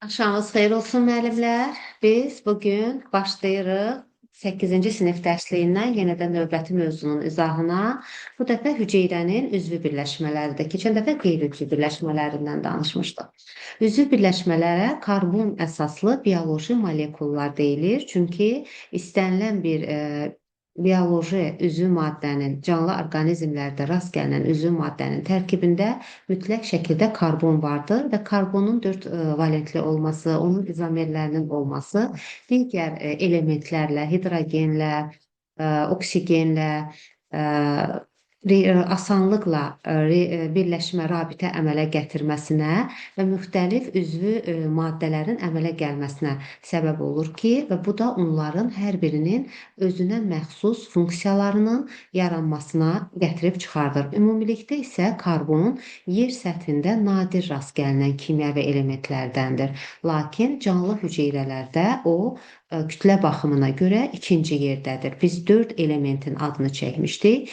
Axşamınız xeyir olsun müəllimlər. Biz bugün başlayırıq 8-ci sinif dərsliyindən yenidən növbəti mövzunun izahına. Bu dəfə hüceyrənin üzvü birləşmələridir. Keçən dəfə qeyri-üzvü birləşmələrindən danışmışdıq. Üzvü birləşmələrə karbon əsaslı bioloji molekullar deyilir. Çünki istənilən bir bioloji üzvü maddənin, canlı orqanizmlərdə rast gəlinən üzvü maddənin tərkibində mütləq şəkildə karbon vardır və karbonun 4 valentli olması, onun izomerlərinin olması digər elementlərlə, hidrogenlə, oksigenlə, asanlıqla birləşmə, rabitə əmələ gətirməsinə və müxtəlif üzvü maddələrin əmələ gəlməsinə səbəb olur ki, və bu da onların hər birinin özünə məxsus funksiyalarının yaranmasına gətirib çıxardır. Ümumilikdə isə karbon yer səthində nadir rast gəlinən kimyəvi elementlərdəndir. Lakin canlı hüceyrələrdə o kütlə baxımına görə ikinci yerdədir. Biz 4 elementin adını çəkmişdik.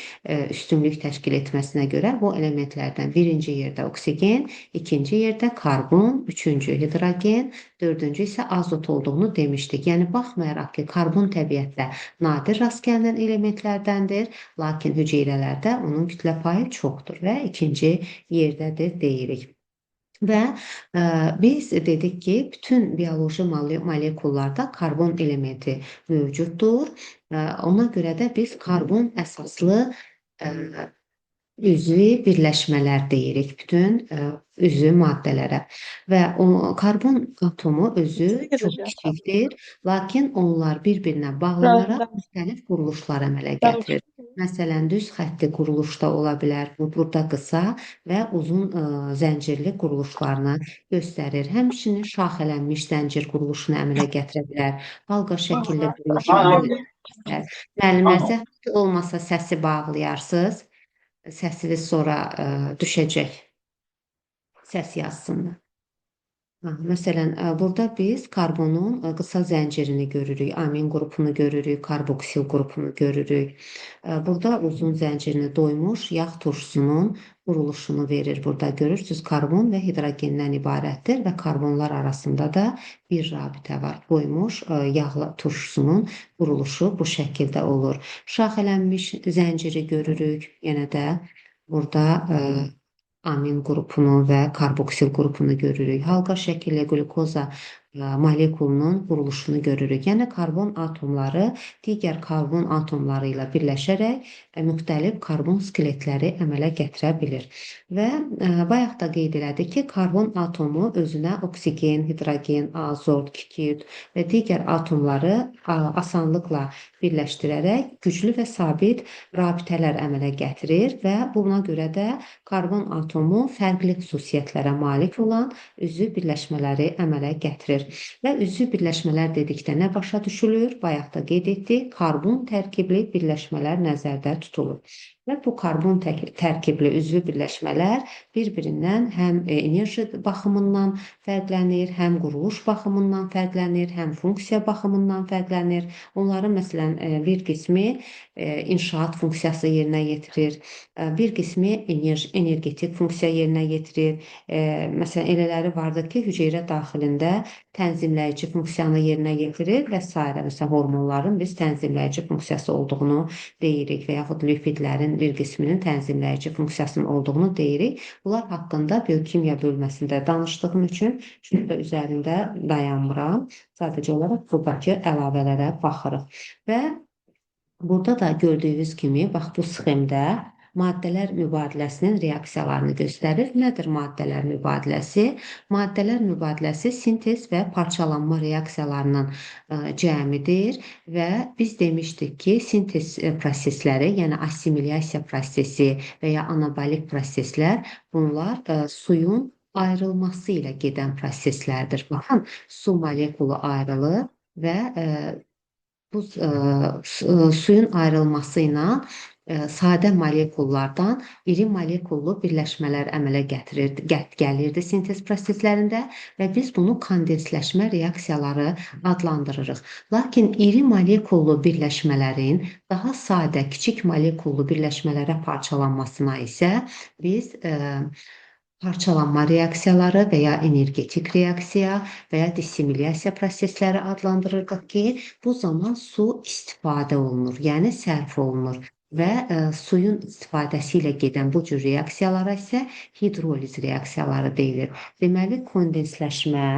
Üstünlük təşkil etməsinə görə bu elementlərdən birinci yerdə oksigen, ikinci yerdə karbon, üçüncü hidrogen, dördüncü isə azot olduğunu demişdik. Yəni baxmayaraq ki, karbon təbiətdə nadir rast gəlinən elementlərdəndir, lakin hüceyrələrdə onun kütlə payı çoxdur və ikinci yerdədir deyirik. Və biz dedik ki, bütün bioloji molekullarda karbon elementi mövcuddur. Ona görə də biz karbon əsaslı üzvi birləşmələr deyirik bütün üzvü maddələrə. Və karbon atomu özü çox kiçikdir, lakin onlar bir-birinə bağlanaraq müxtəlif quruluşlar əmələ gətirir. Məsələn, düz xəttli quruluşda ola bilər, burada qısa və uzun zəncirli quruluşlarını göstərir. Həmçinin şaxələnmiş zəncir quruluşunu əmələ gətirə bilər, halqa şəkilli quruluşu əmələ gətirə bilər. Müəllimlər, zəhmət olmasa səsi bağlayarsınız. Səsiniz sonra düşəcək. Səs yazsınlar. Məsələn, burada biz karbonun qısa zəncirini görürük, amin qrupunu görürük, karboksil qrupunu görürük. Burada uzun zəncirini doymuş yağ turşusunun quruluşunu verir. Burada görürsünüz, karbon və hidrogendən ibarətdir və karbonlar arasında da bir rabitə var. Doymuş yağlı turşusunun quruluşu bu şəkildə olur. Şaxələnmiş zənciri görürük. Yenə də burada amin qrupunu və karboksil qrupunu görürük. Halqa şəkilli qlukoza molekulunun quruluşunu görürük. Yəni karbon atomları digər karbon atomları ilə birləşərək müxtəlif karbon skeletləri əmələ gətirə bilir. Və bayaq da qeyd elədik ki, karbon atomu özünə oksigen, hidrogen, azot, kikürt və digər atomları asanlıqla birləşdirərək güclü və sabit rabitələr əmələ gətirir və buna görə də karbon atomu fərqli xüsusiyyətlərə malik olan üzvü birləşmələri əmələ gətirir. Və üzvü birləşmələr dedikdə nə başa düşülür? Bayaq da qeyd etdik, karbon tərkibli birləşmələr nəzərdə tutulur. Və bu karbon tərkibli üzvü birləşmələr bir-birindən həm enerji baxımından fərqlənir, həm quruluş baxımından fərqlənir, həm funksiya baxımından fərqlənir. Onların məsələn bir qismi inşaat funksiyası yerinə yetirir, bir qismi energetik funksiya yerinə yetirir. Məsələn, elələri vardır ki, hüceyrə daxilində tənzimləyici funksiyanı yerinə yetirir və s. Məsələn, hormonların biz tənzimləyici funksiyası olduğunu deyirik və yaxud lipidlərin bir qisminin tənzimləyici funksiyasının olduğunu deyirik. Bunlar haqqında biokimya bölməsində danışdığım üçün çox da üzərində dayanmıram. Sadəcə olaraq buradakı əlavələrə baxırıq. Və burada da gördüyünüz kimi, bax bu sxemdə maddələr mübadiləsinin reaksiyalarını göstərir. Nədir maddələr mübadiləsi? Maddələr mübadiləsi sintez və parçalanma reaksiyalarının cəmidir və biz demişdik ki, sintez prosesləri, yəni assimilyasiya prosesi və ya anabolik proseslər, bunlar suyun ayrılması ilə gedən proseslərdir. Baxın, su molekulu ayrılır və bu suyun ayrılması ilə sadə molekullardan iri molekullu birləşmələr əmələ gəlirdi sintez proseslərində və biz bunu kondensləşmə reaksiyaları adlandırırıq. Lakin iri molekullu birləşmələrin daha sadə, kiçik molekullu birləşmələrə parçalanmasına isə biz parçalanma reaksiyaları və ya energetik reaksiya və ya dissimilyasiya prosesləri adlandırırdıq ki, bu zaman su istifadə olunur, yəni sərf olunur və suyun istifadəsi ilə gedən bu cür reaksiyalara isə hidroliz reaksiyaları deyilir. Deməli, kondensləşmə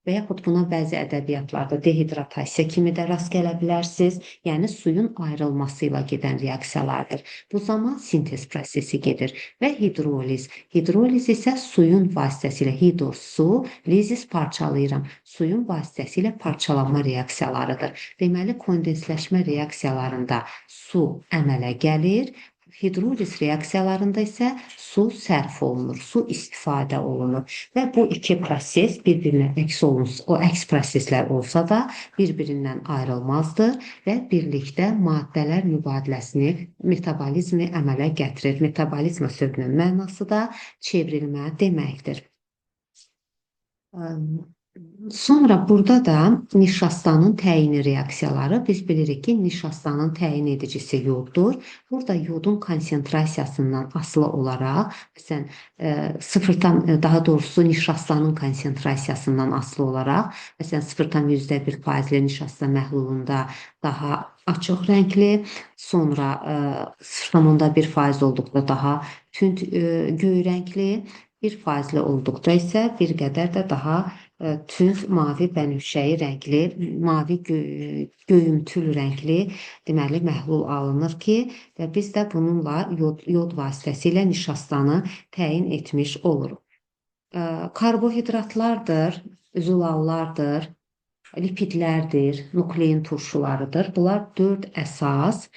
və yaxud buna bəzi ədəbiyyatlarda dehidratasiya kimi də rast gələ bilərsiniz. Yəni suyun ayrılması ilə gedən reaksiyalardır. Bu zaman sintez prosesi gedir və hidroliz. Hidroliz isə suyun vasitəsilə su, lizis parçalayıram. Suyun vasitəsilə parçalanma reaksiyalarıdır. Deməli, kondensləşmə reaksiyalarında su əmələ gəlir. Hidroliz reaksiyalarında isə su sərf olunur, su istifadə olunur və bu iki proses bir-birinə əks olunsa, o əks proseslər olsa da bir-birindən ayrılmazdır və birlikdə maddələr mübadiləsini, metabolizmi əmələ gətirir. Metabolizma sözünün mənası da çevrilmə deməkdir. Sonra burada da nişastanın təyini reaksiyaları. Biz bilirik ki, nişastanın təyin edicisi yoddur. Burada yodun konsentrasiyasından asılı olaraq, məsələn, daha doğrusu nişastanın konsentrasiyasından asılı olaraq, məsələn, 0,1% nişasta məhlulunda daha açıq rəngli, sonra 0,1% olduqda daha tünd göy rəngli, 1% olduqda isə bir qədər də daha tünd mavi bənövşəyi rəngli, mavi göyümtül rəngli deməli məhlul alınır ki, və biz də bununla yod vasitəsilə nişastanı təyin etmiş oluruq. Karbohidratlardır, zülallardır, lipidlərdir, nuklein turşularıdır. Bunlar 4 əsas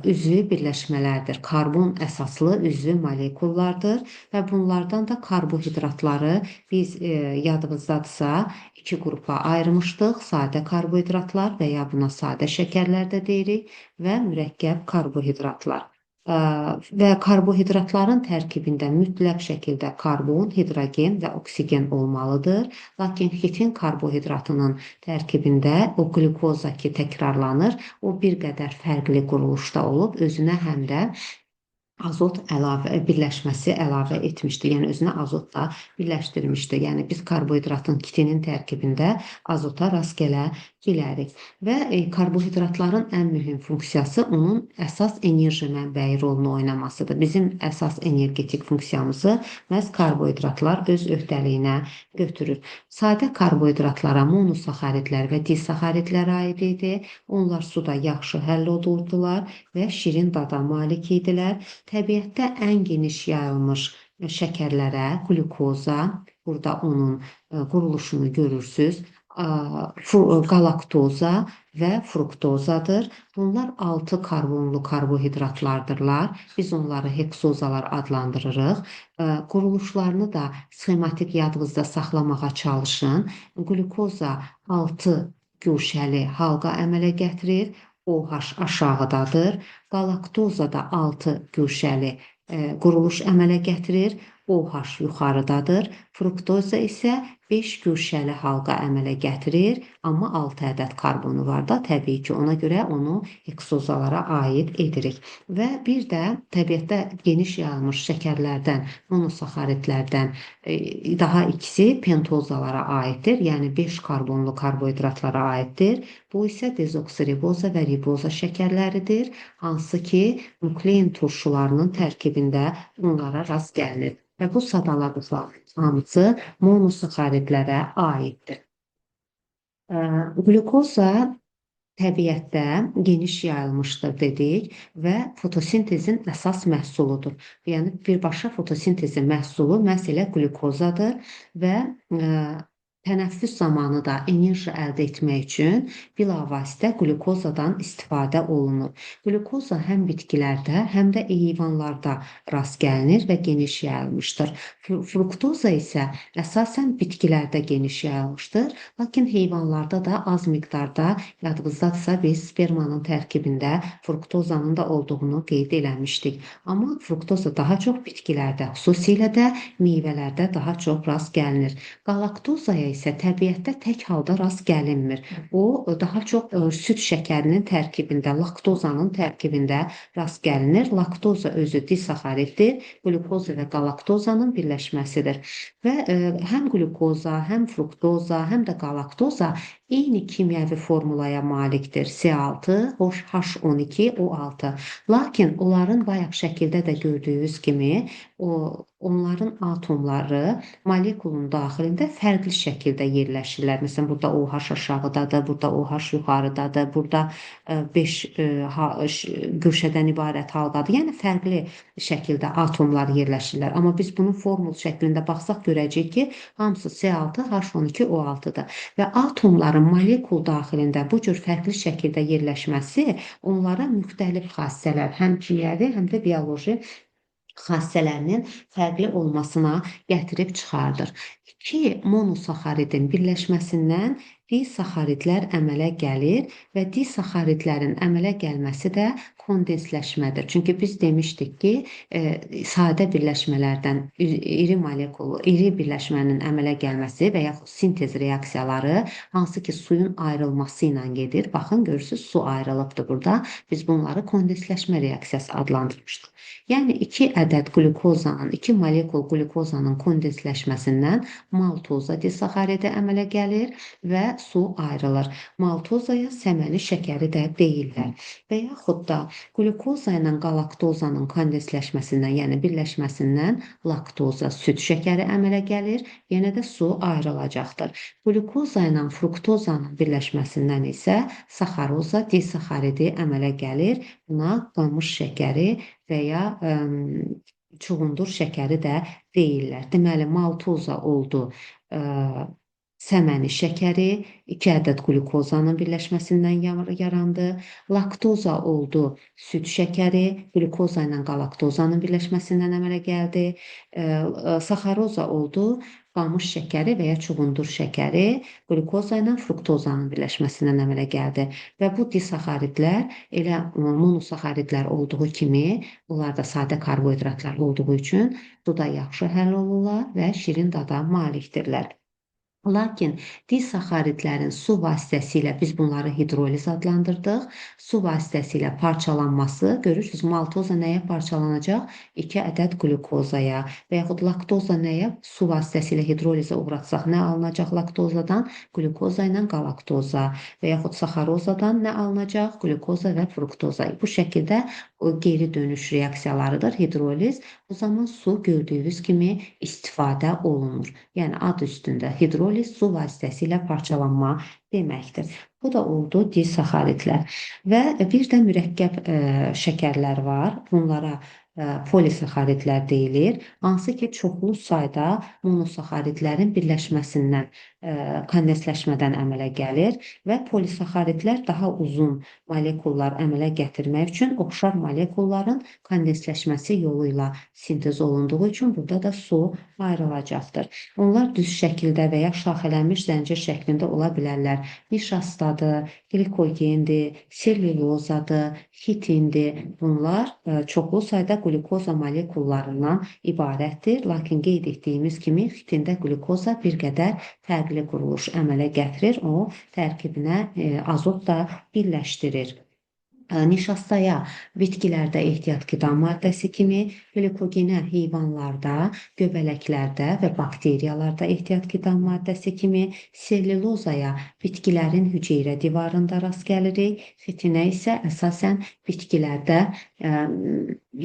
üzvü birləşmələrdir. Karbon əsaslı üzvü molekullardır və bunlardan da karbohidratları biz yadımızdadırsa iki qrupa ayırmışdıq. Sadə karbohidratlar və ya buna sadə şəkərlər də deyirik və mürəkkəb karbohidratlar. Və karbohidratların tərkibində mütləq şəkildə karbon, hidrogen və oksigen olmalıdır. Lakin xitin karbohidratının tərkibində o glukoza ki təkrarlanır, o bir qədər fərqli quruluşda olub, özünə həm də azot birləşməsi əlavə etmişdi. Yəni özünə azot da birləşdirmişdi. Yəni biz karbohidratın kitinin tərkibində azota rast gələ bilərik. Və karbohidratların ən mühüm funksiyası onun əsas enerji mənbəyi rolunu oynamasıdır. Bizim əsas energetik funksiyamızı məhz karbohidratlar öz öhdəliyinə götürür. Sadə karbohidratlara monosaxaridlər və disaxaridlər aid idi. Onlar suda yaxşı həll olurdular və şirin dada malik idilər. Təbiətdə ən geniş yayılmış şəkərlərə glukoza, burada onun quruluşunu görürsünüz, galaktoza və fruktozadır. Bunlar 6 karbonlu karbohidratlardırlar. Biz onları heksozalar adlandırırıq. Quruluşlarını da sxematik yadınızda saxlamağa çalışın. Glukoza 6 güşəli halqa əmələ gətirir. OH aşağıdadır. Galaktoza da 6 güşəli quruluş əmələ gətirir. OH yuxarıdadır. Fruktoza isə 5 güşəli halqa əmələ gətirir, amma 6 ədəd karbonu var da, təbii ki, ona görə onu heksozalara aid edirik. Və bir də təbiətdə geniş yayılmış şəkərlərdən, monosaxaridlərdən daha ikisi pentozalara aiddir, yəni 5 karbonlu karbohidratlara aiddir. Bu isə dezoksiriboza və riboza şəkərləridir, hansı ki, nuklein turşularının tərkibində bunlara rast gəlinir. Və bu sadaladıqlar hamısı monosaxaridlərə aiddir. Glukoza təbiətdə geniş yayılmışdır dedik və fotosintezin əsas məhsuludur. Yəni birbaşa fotosintezin məhsulu məhz elə glukozadır və tənəffüs zamanı da enerji əldə etmək üçün bilavasitə glukozadan istifadə olunur. Glukoza həm bitkilərdə, həm də heyvanlarda rast gəlinir və geniş yayılmışdır. Fruktoza isə əsasən bitkilərdə geniş yayılmışdır, lakin heyvanlarda da az miqdarda, yadınızdadırsa biz spermanın tərkibində fruktozanın da olduğunu qeyd eləmişdik. Amma fruktoza daha çox bitkilərdə, xüsusilə də meyvələrdə daha çox rast gəlinir. Galaktozaya isə təbiətdə tək halda rast gəlinmir. O daha çox süd şəkərinin tərkibində, laktozanın tərkibində rast gəlinir. Laktoza özü disaxariddir, qlukoza və qalaktozanın birləşməsidir. Və həm qlukoza, həm fruktoza, həm də qalaktoza eyni kimyəvi formulaya malikdir. C6, H12O6. Lakin onların bayaq şəkildə də gördüyünüz kimi onların atomları molekulun daxilində fərqli şəkildə yerləşirlər. Məsələn, burada OH aşağıdadır, burada OH yuxarıdadır, burada 5 güşədən ibarət haldadır. Yəni fərqli şəkildə atomlar yerləşirlər. Amma biz bunun formul şəklində baxsaq görəcəyik ki, hamısı C6, H12O6-dır. Və atomların molekul daxilində bu cür fərqli şəkildə yerləşməsi onlara müxtəlif xassələr, həm kimyəvi, həm də bioloji xassələrinin fərqli olmasına gətirib çıxardır. İki monosaxaridin birləşməsindən disaxaridlər əmələ gəlir və disaxaridlərin əmələ gəlməsi də kondensləşmədir. Çünki biz demişdik ki, sadə birləşmələrdən iri molekulu, iri birləşmənin əmələ gəlməsi və yaxud sintez reaksiyaları hansı ki suyun ayrılması ilə gedir. Baxın, görürsünüz, su ayrılıbdır burada. Biz bunları kondensləşmə reaksiyası adlandırmışdıq. Yəni 2 ədəd qlukozanın, 2 molekul qlukozanın kondensləşməsindən maltoza disaxaridi əmələ gəlir və su ayrılır. Maltozaya səməni şəkəri də deyirlər. Və yaxud da qlukoza ilə qalaktozanın kondensləşməsindən, yəni birləşməsindən laktoza, süd şəkəri əmələ gəlir, yenə də su ayrılacaqdır. Qlukoza ilə fruktozanın birləşməsindən isə saxaroza disaxaridi əmələ gəlir. Buna qamış şəkəri və ya çuğundur şəkəri də deyirlər. Deməli, maltoza oldu səməni şəkəri, 2 ədəd qlukozanın birləşməsindən yarandı. Laktoza oldu süd şəkəri, qlukoza ilə qalaktozanın birləşməsindən əmələ gəldi. Saxaroza oldu qamış şəkəri və ya çuğundur şəkəri, qlukoza ilə fruktozanın birləşməsindən əmələ gəldi. Və bu disaxaridlər elə monosaxaridlər olduğu kimi, bunlar da sadə karbohidratlar olduğu üçün suda yaxşı həll olurlar və şirin dada malikdirlər. Lakin disaxaridlərin su vasitəsilə biz bunları hidroliz adlandırdıq. Su vasitəsilə parçalanması, görürsünüz, maltoza nəyə parçalanacaq? 2 ədəd qlukozaya və yaxud laktoza nəyə? Su vasitəsilə hidrolizə uğratsaq nə alınacaq laktozadan? Glukoza ilə qalaktoza və yaxud saxarozadan nə alınacaq? Glukoza və fruktoza. Bu şəkildə geri dönüş reaksiyalarıdır hidroliz. O zaman su gördüyünüz kimi istifadə olunur. Yəni ad üstündə hidroliz su vasitəsilə parçalanma deməkdir. Bu da oldu disaxaridlər. Və bir də mürəkkəb şəkərlər var. Bunlara polisaxaridlər deyilir. Hansı ki, çoxlu sayda monosaxaridlərin birləşməsindən, kondensləşmədən əmələ gəlir və polisaxaridlər daha uzun molekullar əmələ gətirmək üçün oxşar molekulların kondensləşməsi yolu ilə sintez olunduğu üçün burada da su ayrılacaqdır. Onlar düz şəkildə və ya şaxələnmiş zəncir şəklində ola bilərlər. Nişastadır, glikogendir, sellulozadır, xitindir. Bunlar çoxlu sayda glukoza molekullarından ibarətdir. Lakin qeyd etdiyimiz kimi xitində glukoza bir qədər fərqli quruluş əmələ gətirir. O tərkibinə azot da birləşdirir. Nişastaya bitkilərdə ehtiyat qida maddəsi kimi, glikogenə heyvanlarda, göbələklərdə və bakteriyalarda ehtiyat qida maddəsi kimi, sellulozaya bitkilərin hüceyrə divarında rast gəlirik, xitinə isə əsasən bitkilərdə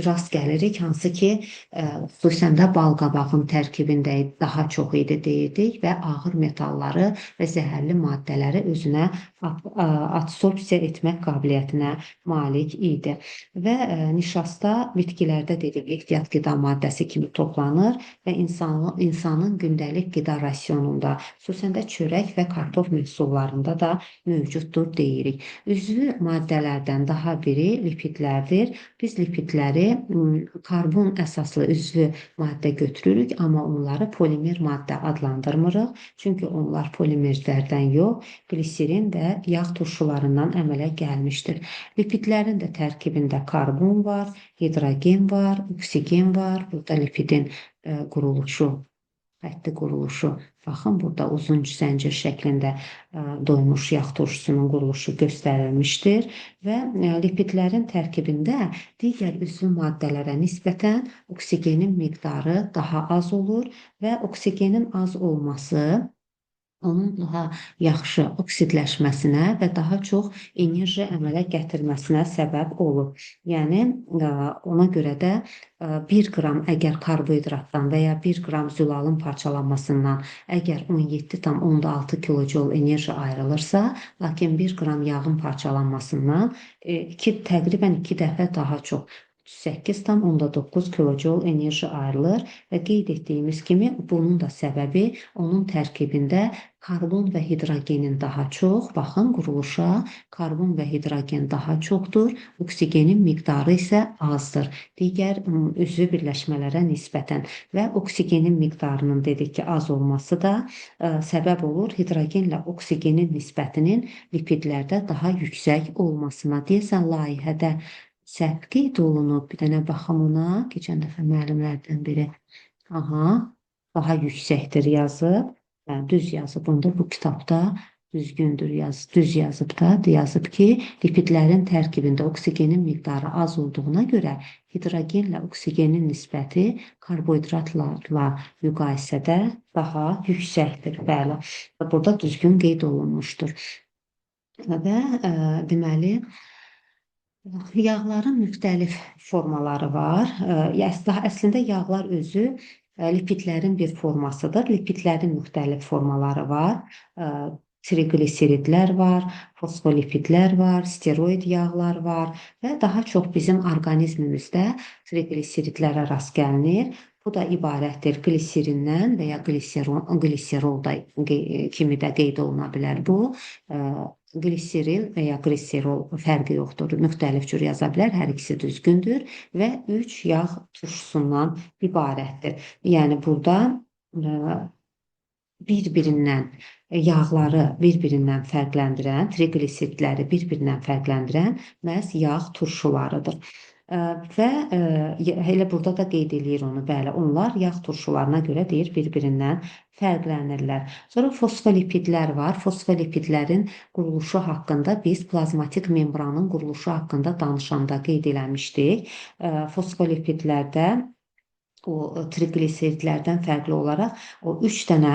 rast gəlirik, hansı ki, xüsusən də balqabağın tərkibində daha çox idi deyirdik və ağır metalları və zəhərli maddələri özünə absorpsiya etmək qabiliyyətinə malik idi. Və nişasta bitkilərdə dedik, ehtiyat qida maddəsi kimi toplanır və insanın gündəlik qida rasionunda, xüsusən də çörək və kartof məhsullarında da mövcuddur deyirik. Üzvü maddələrdən daha biri lipidlərdir. Biz lipidləri karbon əsaslı üzvü maddə götürürük, amma onları polimer maddə adlandırmırıq. Çünki onlar polimerlərdən yox, gliserin və yağ turşularından əmələ gəlmişdir. Lipidlərin də tərkibində karbon var, hidrogen var, oksigen var. Burada lipidin quruluşu xətti quruluşu. Baxın, burada uzun zəncir şəklində doymuş yağ turşusunun quruluşu göstərilmişdir və lipidlərin tərkibində digər üzvü maddələrə nisbətən oksigenin miqdarı daha az olur və oksigenin az olması onun daha yaxşı oksidləşməsinə və daha çox enerji əmələ gətirməsinə səbəb olur. Yəni, ona görə də 1 qram əgər karbohidratdan və ya 1 qram zülalın parçalanmasından əgər 17,6 kilojul enerji ayrılırsa, lakin 1 qram yağın parçalanmasından təqribən 2 dəfə daha çox 8,9 kilojul enerji ayrılır və qeyd etdiyimiz kimi bunun da səbəbi onun tərkibində karbon və hidrogenin daha çox, baxın quruluşa karbon və hidrogen daha çoxdur, oksigenin miqdarı isə azdır digər üzvü birləşmələrə nisbətən və oksigenin miqdarının dedik ki, az olması da səbəb olur hidrogenlə oksigenin nisbətinin lipidlərdə daha yüksək olmasına. Deyəsən layihədə səhv qeyd olunub. Bir dənə baxım ona. Keçən dəfə müəllimlərdən biri daha yüksəkdir yazıb. Yəni, düz yazıb. Onda bu kitabda düzgündür düz yazıb da. Yazıb ki, lipidlərin tərkibində oksigenin miqdarı az olduğuna görə hidrogenlə oksigenin nisbəti karbohidratlarla müqayisədə daha yüksəkdir. Bəli, burada düzgün qeyd olunmuşdur. Və deməli, yağların müxtəlif formaları var. Əslində yağlar özü lipidlərin bir formasıdır. Lipidlərin müxtəlif formaları var. Triqliseridlər var, fosfolipidlər var, steroid yağlar var və daha çox bizim orqanizmimizdə triqliseridlərə rast gəlinir. Bu da ibarətdir gliserindən və ya gliserol da kimi də qeyd oluna bilər bu. Gliseril və ya gliserol fərqi yoxdur. Müxtəlif cür yaza bilər, hər ikisi düzgündür və 3 yağ turşusundan ibarətdir. Yəni, burada yağları bir-birindən fərqləndirən, triqliseridləri bir-birindən fərqləndirən məhz yağ turşularıdır. Və elə burada da qeyd eləyir onu, bəli, onlar yağ turşularına görə deyir, bir-birindən fərqlənirlər. Sonra fosfolipidlər var. Fosfolipidlərin quruluşu haqqında biz plazmatik membranın quruluşu haqqında danışanda qeyd eləmişdik. Fosfolipidlərdə o triqliseridlərdən fərqli olaraq o 3 dənə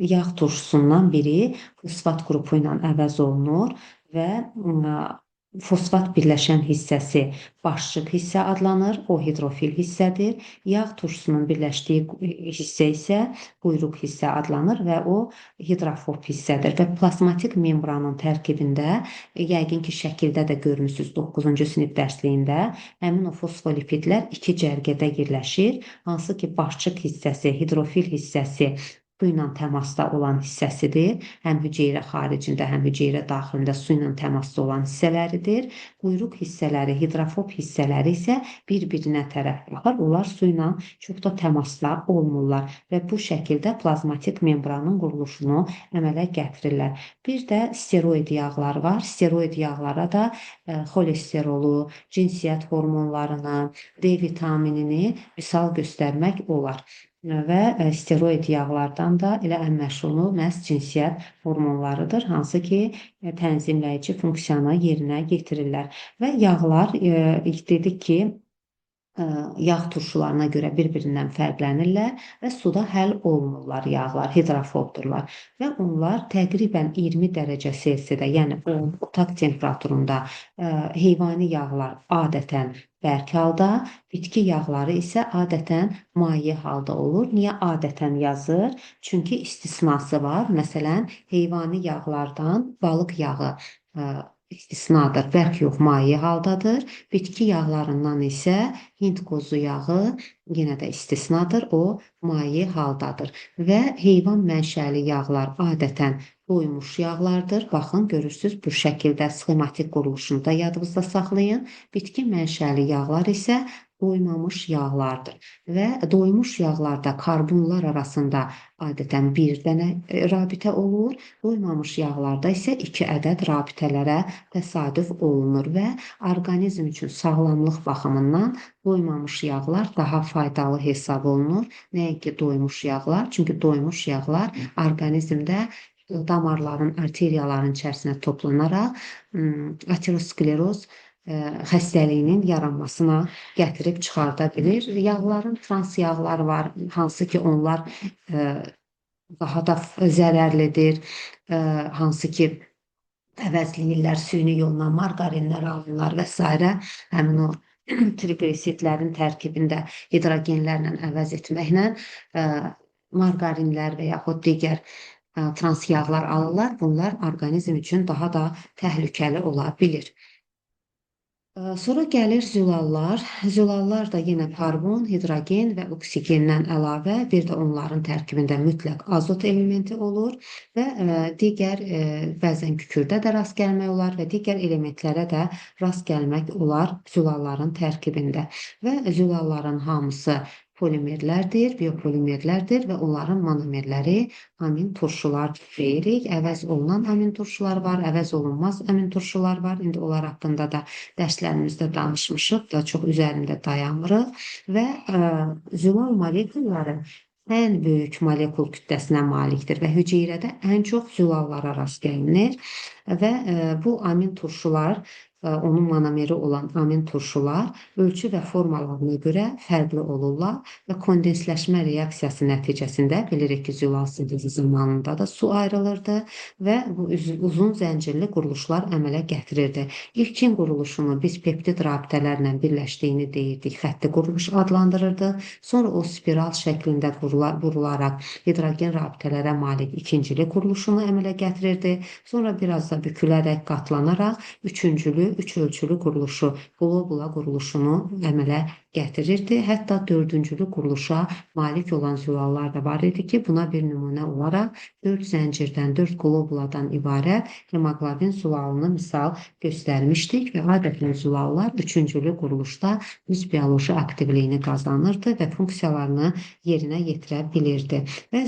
yağ turşusundan biri fosfat qrupu ilə əvəz olunur və fosfat birləşən hissəsi başçıq hissə adlanır, o hidrofil hissədir. Yağ turşusunun birləşdiyi hissə isə quyruq hissə adlanır və o hidrofob hissədir. Və plazmatik membranın tərkibində, yəqin ki, şəkildə də görmüsünüz 9-cu sinif dərsliyində, həmin o fosfolipidlər 2 cərgədə yerləşir, hansı ki, başçıq hissəsi, hidrofil hissəsi su ilə təmasda olan hissəsidir. Həm hüceyrə xaricində, həm hüceyrə daxilində su ilə təmasda olan hissələridir. Quyruq hissələri, hidrofob hissələri isə bir-birinə tərəf baxır. Onlar su ilə çox da təmasda olmurlar və bu şəkildə plazmatik membranın quruluşunu əmələ gətirirlər. Bir də steroid yağlar var. Steroid yağlara da xolesterolu, cinsiyyət hormonlarını, D vitaminini misal göstərmək olar. Və steroid yağlardan da elə ən məşhuru məhz cinsiyyət hormonlarıdır, hansı ki, tənzimləyici funksiyanı yerinə yetirirlər. Və yağlar, dedik ki, yağ turşularına görə bir-birindən fərqlənirlər və suda həll olunurlar yağlar, hidrofobdurlar və onlar təqribən 20 dərəcə Selsidə, yəni otaq temperaturunda heyvani yağlar adətən bərk halda, bitki yağları isə adətən maye halda olur. Niyə adətən yazır? Çünki istisnası var. Məsələn, heyvani yağlardan balıq yağı istisnadır, bərk yox, maye haldadır. Bitki yağlarından isə Hind qozu yağı yenə də istisnadır, o maye haldadır. Və heyvan mənşəli yağlar adətən doymuş yağlardır. Baxın, görürsünüz, bu şəkildə sxematik quruluşunu da yadınızda saxlayın. Bitki mənşəli yağlar isə doymamış yağlardır və doymuş yağlarda karbonlar arasında adətən bir dənə rabitə olur, doymamış yağlarda isə 2 ədəd rabitələrə təsadüf olunur və orqanizm üçün sağlamlıq baxımından doymamış yağlar daha faydalı hesab olunur, nəinki doymuş yağlar. Çünki doymuş yağlar orqanizmdə damarların, arteriyaların içərisinə toplanaraq ateroskleroz xəstəliyinin yaranmasına gətirib çıxarda bilir. Yağların trans yağları var, hansı ki onlar daha da zərərlidir, hansı ki əvəzləyirlər süni yolla, marqarinlər alırlar və s. Həmin o triqliseridlərin tərkibində hidrogenlərlə əvəz etməklə marqarinlər və yaxud digər trans yağlar alırlar. Bunlar orqanizm üçün daha da təhlükəli ola bilir. Sonra gəlir zülallar. Zülallar da yenə karbon, hidrogen və oksigendən əlavə bir də onların tərkibində mütləq azot elementi olur və digər bəzən kükürdə də rast gəlmək olar və digər elementlərə də rast gəlmək olar zülalların tərkibində. Və zülalların hamısı polimerlərdir, biopolimerlərdir və onların monomerləri amin turşular deyirik. Əvəz olunan amin turşular var, əvəz olunmaz amin turşular var. İndi onlar haqqında da dərslərimizdə danışmışıq da çox üzərində dayanmırıq və zülal molekulları ən böyük molekul kütləsinə malikdir və hüceyrədə ən çox zülallara rast gəlinir və bu amin turşular onun monomeri olan amin turşular ölçü və formalarına görə fərqli olurlar və kondensləşmə reaksiyası nəticəsində bilirik ki, zülal sintezi zamanında da su ayrılırdı və bu uzun zəncirli quruluşlar əmələ gətirirdi. İlkin quruluşunu biz peptid rabitələrlə birləşdiyini deyirdik, xətti quruluş adlandırırdıq. Sonra o spiral şəklində qurularaq hidrogen rabitələrə malik ikincili quruluşunu əmələ gətirirdi. Sonra biraz da bükülərək qatlanaraq üçüncülü, üç ölçülü quruluşu, globula quruluşunu əmələ gətirirdi. Hətta dördüncülü quruluşa malik olan zülallar da var idi ki, buna bir nümunə olaraq 4 zəncirdən, 4 globuladan ibarət hemoqlobin zülalını misal göstərmişdik və adətən zülallar üçüncülü quruluşda öz bioloji aktivliyini qazanırdı və funksiyalarını yerinə yetirə bilirdi. Və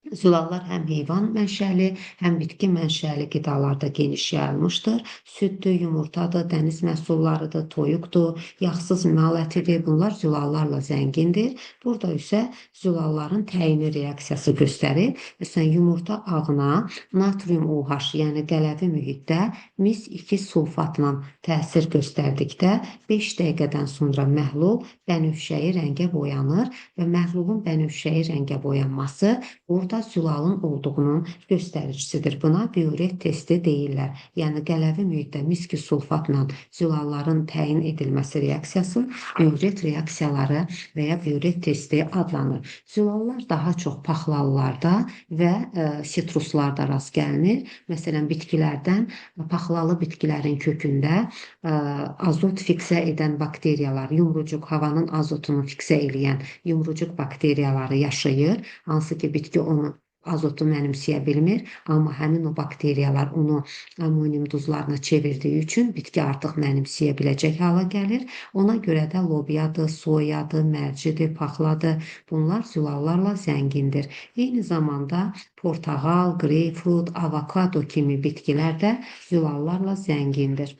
zülallar həm heyvan mənşəli, həm bitki mənşəli qidalarda geniş yayılmışdır. Süddür, yumurtadır, dəniz məhsullarıdır, toyuqdur, yağsız mal ətidir. Bunlar zülallarla zəngindir. Burada isə zülalların təyini reaksiyası göstərir. Məsələn, yumurta ağına natrium OH, yəni qələvi mühitdə mis 2 sulfatla təsir göstərdikdə 5 dəqiqədən sonra məhlul bənövşəyi rəngə boyanır və məhlulun bənövşəyi rəngə boyanması burada zülalın olduğunun göstəricisidir. Buna bioret testi deyirlər. Yəni qələvi mühitdə miski sulfatla zülalların təyin edilməsi reaksiyası bioret reaksiyaları və ya bioret testi adlanır. Zülallar daha çox paxlalılarda və sitruslarda rast gəlinir. Məsələn, bitkilərdən paxlalı bitkilərin kökündə azot fiksə edən bakteriyalar, yumrucuq havanın azotunu fiksə eləyən yumrucuq bakteriyaları yaşayır. Hansı ki, bitki onu azotu mənimsəyə bilmir, amma həmin o bakteriyalar onu amonium duzlarına çevirdiyi üçün bitki artıq mənimsəyə biləcək hala gəlir. Ona görə də lobiyadır, soyadır, mərcidir, paxladır. Bunlar zülallarla zəngindir. Eyni zamanda portağal, qreypfrut, avokado kimi bitkilər də zülallarla zəngindir.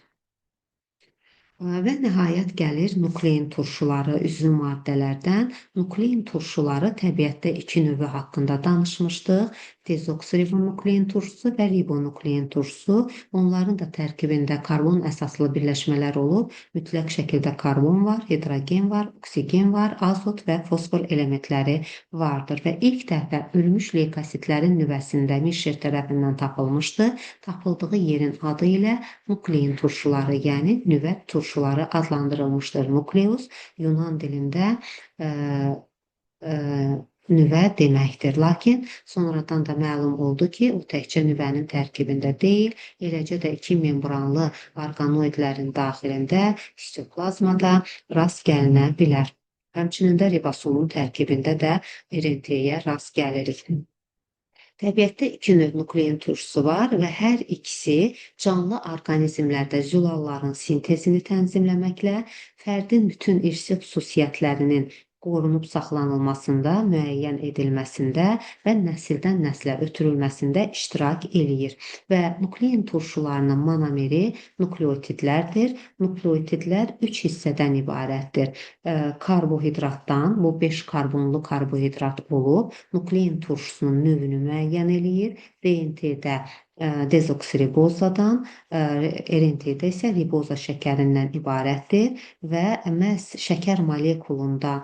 Və nəhayət gəlir nuklein turşuları, üzvü maddələrdən. Nuklein turşuları təbiətdə 2 növü haqqında danışmışdıq. Dezoksiribonuklein turşusu və ribonuklein turşusu. Onların da tərkibində karbon əsaslı birləşmələr olub. Mütləq şəkildə karbon var, hidrogen var, oksigen var, azot və fosfor elementləri vardır. Və ilk dəfə ölmüş leykositlərin nüvəsində Mişer tərəfindən tapılmışdı. Tapıldığı yerin adı ilə nuklein turşuları, yəni nüvə turşuları adlandırılmışdır. Nukleus Yunan dilində nüvə deməkdir. Lakin sonradan da məlum oldu ki, o təkcə nüvənin tərkibində deyil, eləcə də 2 membranlı orqanoidlərin daxilində histoplazmada rast gəlinə bilər. Həmçinin də ribosomun tərkibində də RNT-yə rast gəlirik. Təbiətdə iki növ nuklein turşusu var və hər ikisi canlı orqanizmlərdə zülalların sintezini tənzimləməklə fərdin bütün irsi xüsusiyyətlərinin qorunub saxlanılmasında, müəyyən edilməsində və nəsildən nəslə ötürülməsində iştirak eləyir. Və nuklein turşularının monomeri nukleotidlərdir. Nukleotidlər 3 hissədən ibarətdir. Karbohidratdan, bu 5 karbonlu karbohidrat olub, nuklein turşusunun növünü müəyyən eləyir. DNT-də dezoksiribozadan, RNT-də isə riboza şəkərindən ibarətdir və məhz şəkər molekulunda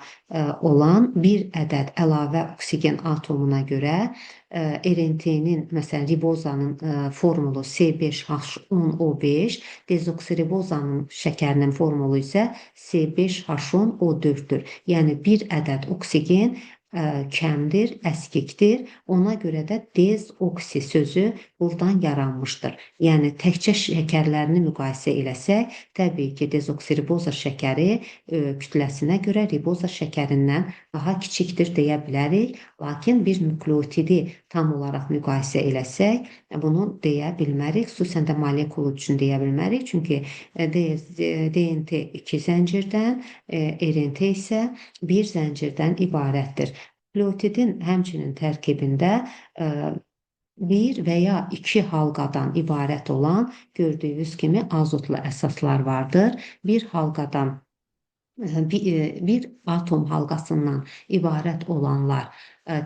olan bir ədəd əlavə oksigen atomuna görə RNT-nin, məsələn, ribozanın formulu C5H10O5, dezoksiribozanın şəkərinin formulu isə C5H10O4-dür. Yəni bir ədəd oksigen kəmdir, əskikdir. Ona görə də dezoksi sözü buradan yaranmışdır. Yəni təkcə şəkərlərini müqayisə eləsək, təbii ki, dezoksiriboza şəkəri kütləsinə görə riboza şəkərindən daha kiçikdir deyə bilərik. Lakin bir nukleotidi tam olaraq müqayisə eləsək, bunu deyə bilmərik. Xüsusən də molekul üçün deyə bilmərik. Çünki DNT 2 zəncirdən, RNT isə 1 zəncirdən ibarətdir. Nukleotidin həmçinin tərkibində bir və ya iki halqadan ibarət olan gördüyünüz kimi azotlu əsaslar vardır. Bir halqadan bir atom halqasından ibarət olanlar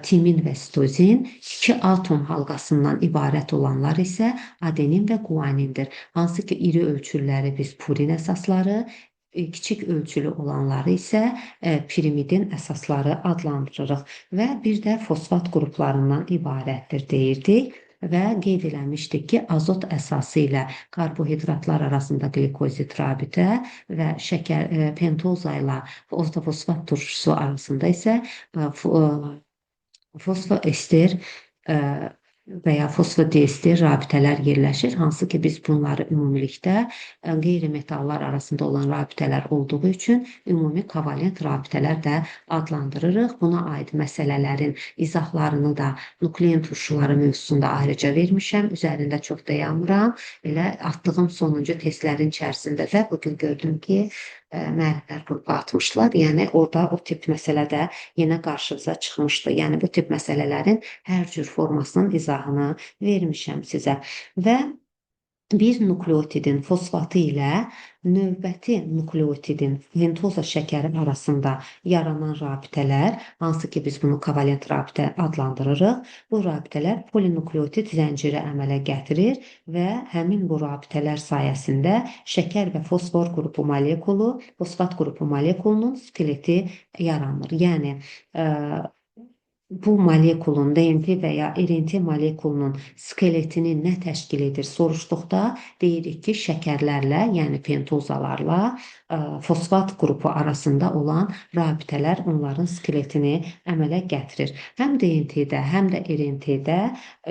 timin və sitozin, iki atom halqasından ibarət olanlar isə adenin və guanindir. Hansı ki, iri ölçüləri biz purin əsasları, kiçik ölçülü olanları isə pirimidin əsasları adlandırırıq və bir də fosfat qruplarından ibarətdir deyirdik. Və qeyd eləmişdik ki, azot əsası ilə karbohidratlar arasında glikozid rabitə və şəkər pentoza ilə ortofosfat turşusu arasında isə fosfoester və ya fosfodiester rabitələr yerləşir. Hansı ki, biz bunları ümumilikdə qeyri-metallar arasında olan rabitələr olduğu üçün ümumi kovalent rabitələr də adlandırırıq. Buna aid məsələlərin izahlarını da nuklein turşuları mövzusunda ayrıca vermişəm. Üzərində çox dayanmıram. Elə atdığım sonuncu testlərin içərisində də bugün gördüm ki, müəllimlər qrupu atmışlar. Yəni orada o tip məsələ də yenə qarşımıza çıxmışdı. Yəni bu tip məsələlərin hər cür formasının izahını vermişəm sizə. Və bir nukleotidin fosfatı ilə növbəti nukleotidin pentoza şəkəri arasında yaranan rabitələr, hansı ki biz bunu kovalent rabitə adlandırırıq. Bu rabitələr polinukleotid zənciri əmələ gətirir və həmin bu rabitələr sayəsində şəkər və fosfor qrupu molekulu, fosfat qrupu molekulunun skeleti yaranır. Yəni bu molekulun, DNT və ya RNT molekulunun skeletini nə təşkil edir soruşduqda deyirik ki, şəkərlərlə, yəni pentozalarla fosfat qrupu arasında olan rabitələr onların skeletini əmələ gətirir. Həm DNT-də, həm də RNT-də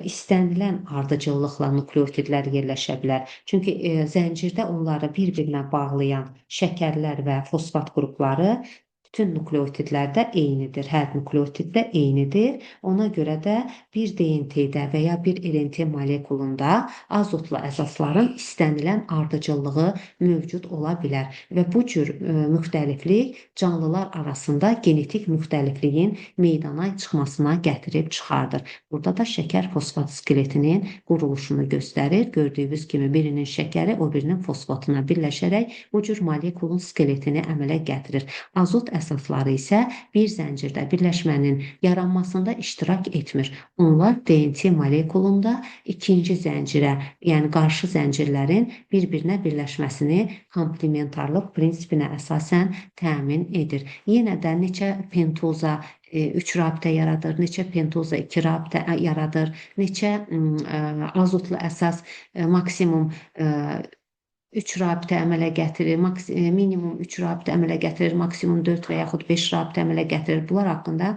istənilən ardıcıllıqla nukleotidlər yerləşə bilər. Çünki zəncirdə onları bir-birinə bağlayan şəkərlər və fosfat qrupları bütün nukleotidlərdə eynidir. Hər nukleotiddə eynidir. Ona görə də bir DNT-də və ya bir RNT molekulunda azotlu əsasların istənilən ardıcıllığı mövcud ola bilər. Və bu cür müxtəliflik canlılar arasında genetik müxtəlifliyin meydana çıxmasına gətirib çıxardır. Burada da şəkər fosfat skeletinin quruluşunu göstərir. Gördüyünüz kimi birinin şəkəri o birinin fosfatına birləşərək bu cür molekulun skeletini əmələ gətirir. Azot əsasları isə bir zəncirdə birləşmənin yaranmasında iştirak etmir. Onlar DNT molekulunda ikinci zəncirə, yəni qarşı zəncirlərin bir-birinə birləşməsini komplementarlıq prinsipinə əsasən təmin edir. Yenə də neçə pentoza 3 rabitə yaradır, neçə pentoza 2 rabitə yaradır, neçə azotlu əsas maksimum 3 rabitə əmələ gətirir, minimum 3 rabitə əmələ gətirir, maksimum 4 və yaxud 5 rabitə əmələ gətirir. Bunlar haqqında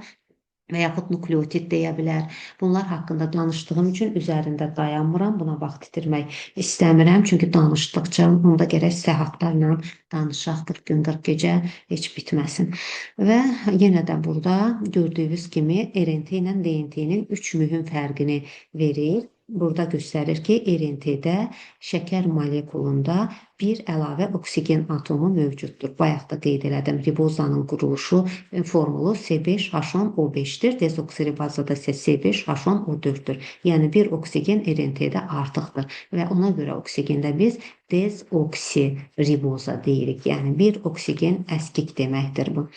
və yaxud nukleotit deyə bilər. Bunlar haqqında danışdığım üçün üzərində dayanmıram. Buna vaxt itirmək istəmirəm. Çünki danışdıqca onda gərək səhatlarla danışaq 40 gün 40 gecə heç bitməsin. Və yenə də burada gördüyünüz kimi RNT ilə DNT-nin 3 mühüm fərqini verir. Burada göstərir ki, RNT-də şəkər molekulunda bir əlavə oksigen atomu mövcuddur. Bayaq da qeyd elədim, ribozanın quruluşu formulu C5H10O5-dir. Dezoksiribazada isə C5H10O4-dür. Yəni bir oksigen RNT-də artıqdır və ona görə oksigendə biz dezoksiriboza deyirik. Yəni bir oksigen əskik deməkdir bu.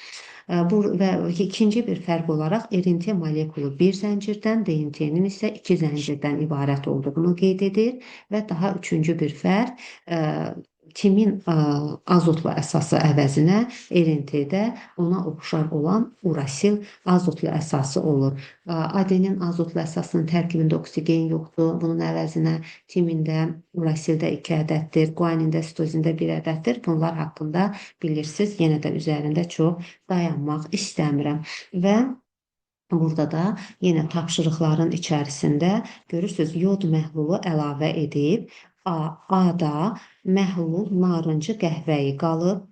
Və ikinci bir fərq olaraq RNT molekulu bir zəncirdən, DNT-nin isə 2 zəncirdən ibarət olduğunu qeyd edir və daha üçüncü bir fərq timin azotlu əsası əvəzinə RNT-də ona oxşar olan urasil azotlu əsası olur. Adenin azotlu əsasının tərkibində oksigen yoxdur. Bunun əvəzinə timində urasildə 2 ədəddir, guanində, sitozində 1 ədəddir. Bunlar haqqında bilirsiniz. Yenə də üzərində çox dayanmaq istəmirəm. Və burada da yenə tapşırıqların içərisində görürsünüz, yod məhlulu əlavə edib. A-da məhlul narıncı qəhvəyi qalıb.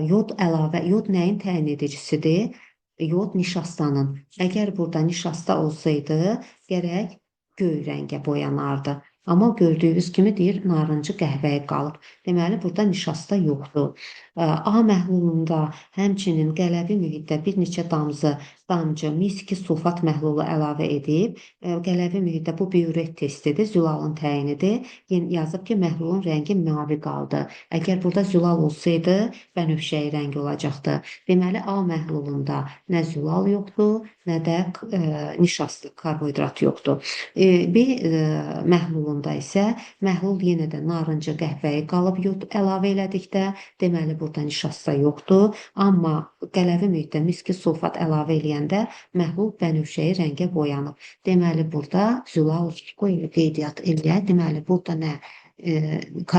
Yod nəyin təyin edicisidir? Yod nişastanın. Əgər burada nişasta olsaydı, gərək göy rəngə boyanardı. Amma gördüyünüz kimi deyir, narıncı qəhvəyi qalıb. Deməli, burada nişasta yoxdur. A məhlulunda həmçinin qələvi mühitdə bir neçə damcı mis-2 sulfat məhlulu əlavə edib. Qələvi mühitdə bu biuret testidir, zülalın təyinidir. Yazıb ki, məhlulun rəngi mavi qaldı. Əgər burada zülal olsaydı, bənövşəyi rəngi olacaqdı. Deməli, A məhlulunda nə zülal yoxdur, nə də nişasta, karbohidrat yoxdur. B məhlulunda isə məhlul yenə də narıncı qəhvəyi qalıb yod əlavə elədikdə, deməli, burada nişasta yoxdur. Amma qələvi mühitdə mis-2 sulfat əlavə eləyəndə məhlul bənövşəyi rəngə boyanıb. Deməli, burada zülal qeydiyyat eləyək. Deməli, burada nə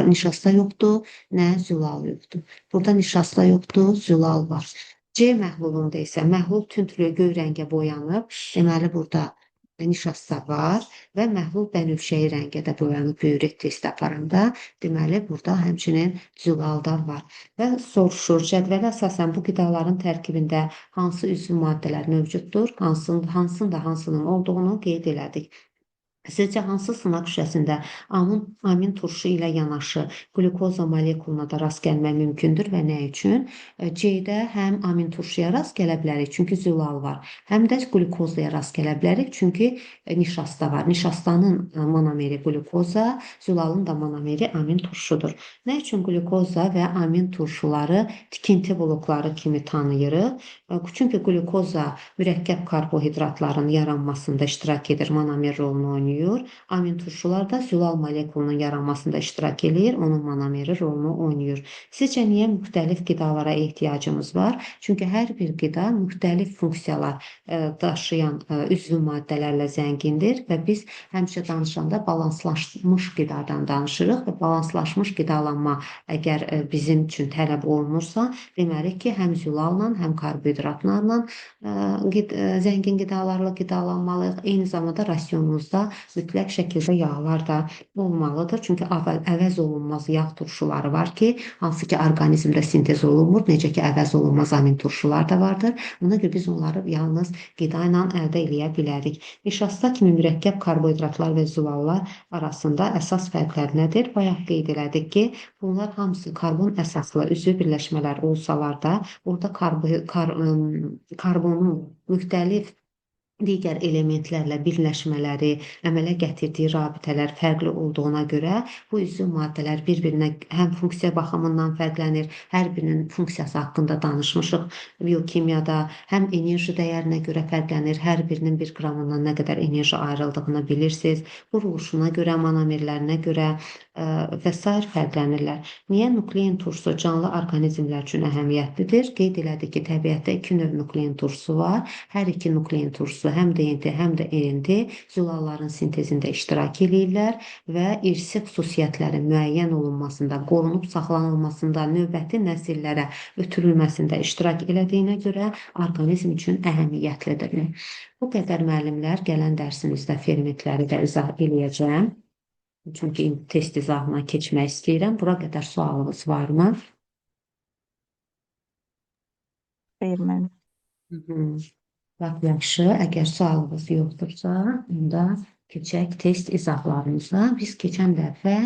nişasta yoxdur, nə zülal yoxdur. Burada nişasta yoxdur, zülal var. C məhlulunda isə məhlul tündlü göy rəngə boyanıb. Deməli, burada nişasta var və məhlul bənövşəyi rəngə də boyanıb biuret testi aparanda. Deməli, burada həmçinin zülallar var. Və soruşur, cədvələ əsasən bu qidaların tərkibində hansı üzvü maddələr mövcuddur, hansının olduğunu qeyd elədik. Sizcə hansı sınaq şüşəsində amin turşu ilə yanaşı glukoza molekuluna da rast gəlmək mümkündür və nə üçün? C-də həm amin turşuya rast gələ bilərik, çünki zülal var. Həm də glukozaya rast gələ bilərik, çünki nişasta var. Nişastanın monomeri glukoza, zülalın da monomeri amin turşudur. Nə üçün glukoza və amin turşuları tikinti blokları kimi tanıyırıq? Çünki glukoza mürəkkəb karbohidratların yaranmasında iştirak edir, monomer rolunu oynayır. Amin turşular da zülal molekulunun yaranmasında iştirak edir, onun monomeri rolunu oynayır. Sizcə niyə müxtəlif qidalara ehtiyacımız var? Çünki hər bir qida müxtəlif funksiyalar daşıyan üzvü maddələrlə zəngindir və biz həmişə danışanda balanslaşmış qidadan danışırıq və balanslaşmış qidalanma əgər bizim üçün tələb olunursa, deməli ki, həm zülalla, həm karbohidratlarla zəngin qidalarla qidalanmalıyıq. Eyni zamanda rasionumuzda mütləq şəkildə yağlar da olmalıdır. Çünki əvəz olunmaz yağ turşuları var ki, hansı ki orqanizmdə sintez olunmur. Necə ki, əvəz olunmaz amin turşular da vardır. Buna görə biz onları yalnız qida ilə əldə edə bilərik. Nişasta kimi mürəkkəb karbohidratlar və zülallar arasında əsas fərqlər nədir? Bayaq qeyd elədik ki, bunlar hamısı karbon əsaslı üzvü birləşmələr olsalar da, orada karbonun müxtəlif digər elementlərlə birləşmələri, əmələ gətirdiyi rabitələr fərqli olduğuna görə bu üzvü maddələr bir-birinə həm funksiya baxımından fərqlənir, hər birinin funksiyası haqqında danışmışıq biokimyada, həm enerji dəyərinə görə fərqlənir, hər birinin 1 qramından nə qədər enerji ayrıldığını bilirsiniz, quruluşuna görə, monomerlərinə görə və s. fərqlənirlər. Niyə nuklein turşusu canlı orqanizmlər üçün əhəmiyyətlidir? Qeyd elədik ki, təbiətdə 2 növ nuklein turşusu var. Hər iki nuklein turşusu korpusu həm DNT, həm də RNT zülalların sintezində iştirak edirlər və irsi xüsusiyyətlərin müəyyən olunmasında, qorunub saxlanılmasında, növbəti nəsillərə ötürülməsində iştirak elədiyinə görə orqanizm üçün əhəmiyyətlidir. Bu qədər müəllimlər, gələn dərsimizdə fermentləri də izah eləyəcəm. Çünki test izahına keçmək istəyirəm. Bura qədər sualınız varmı? Xeyr, müəllim. Bax, yaxşı. Əgər sualınız yoxdursa, onda keçək test izahlarımıza. Biz keçən dəfə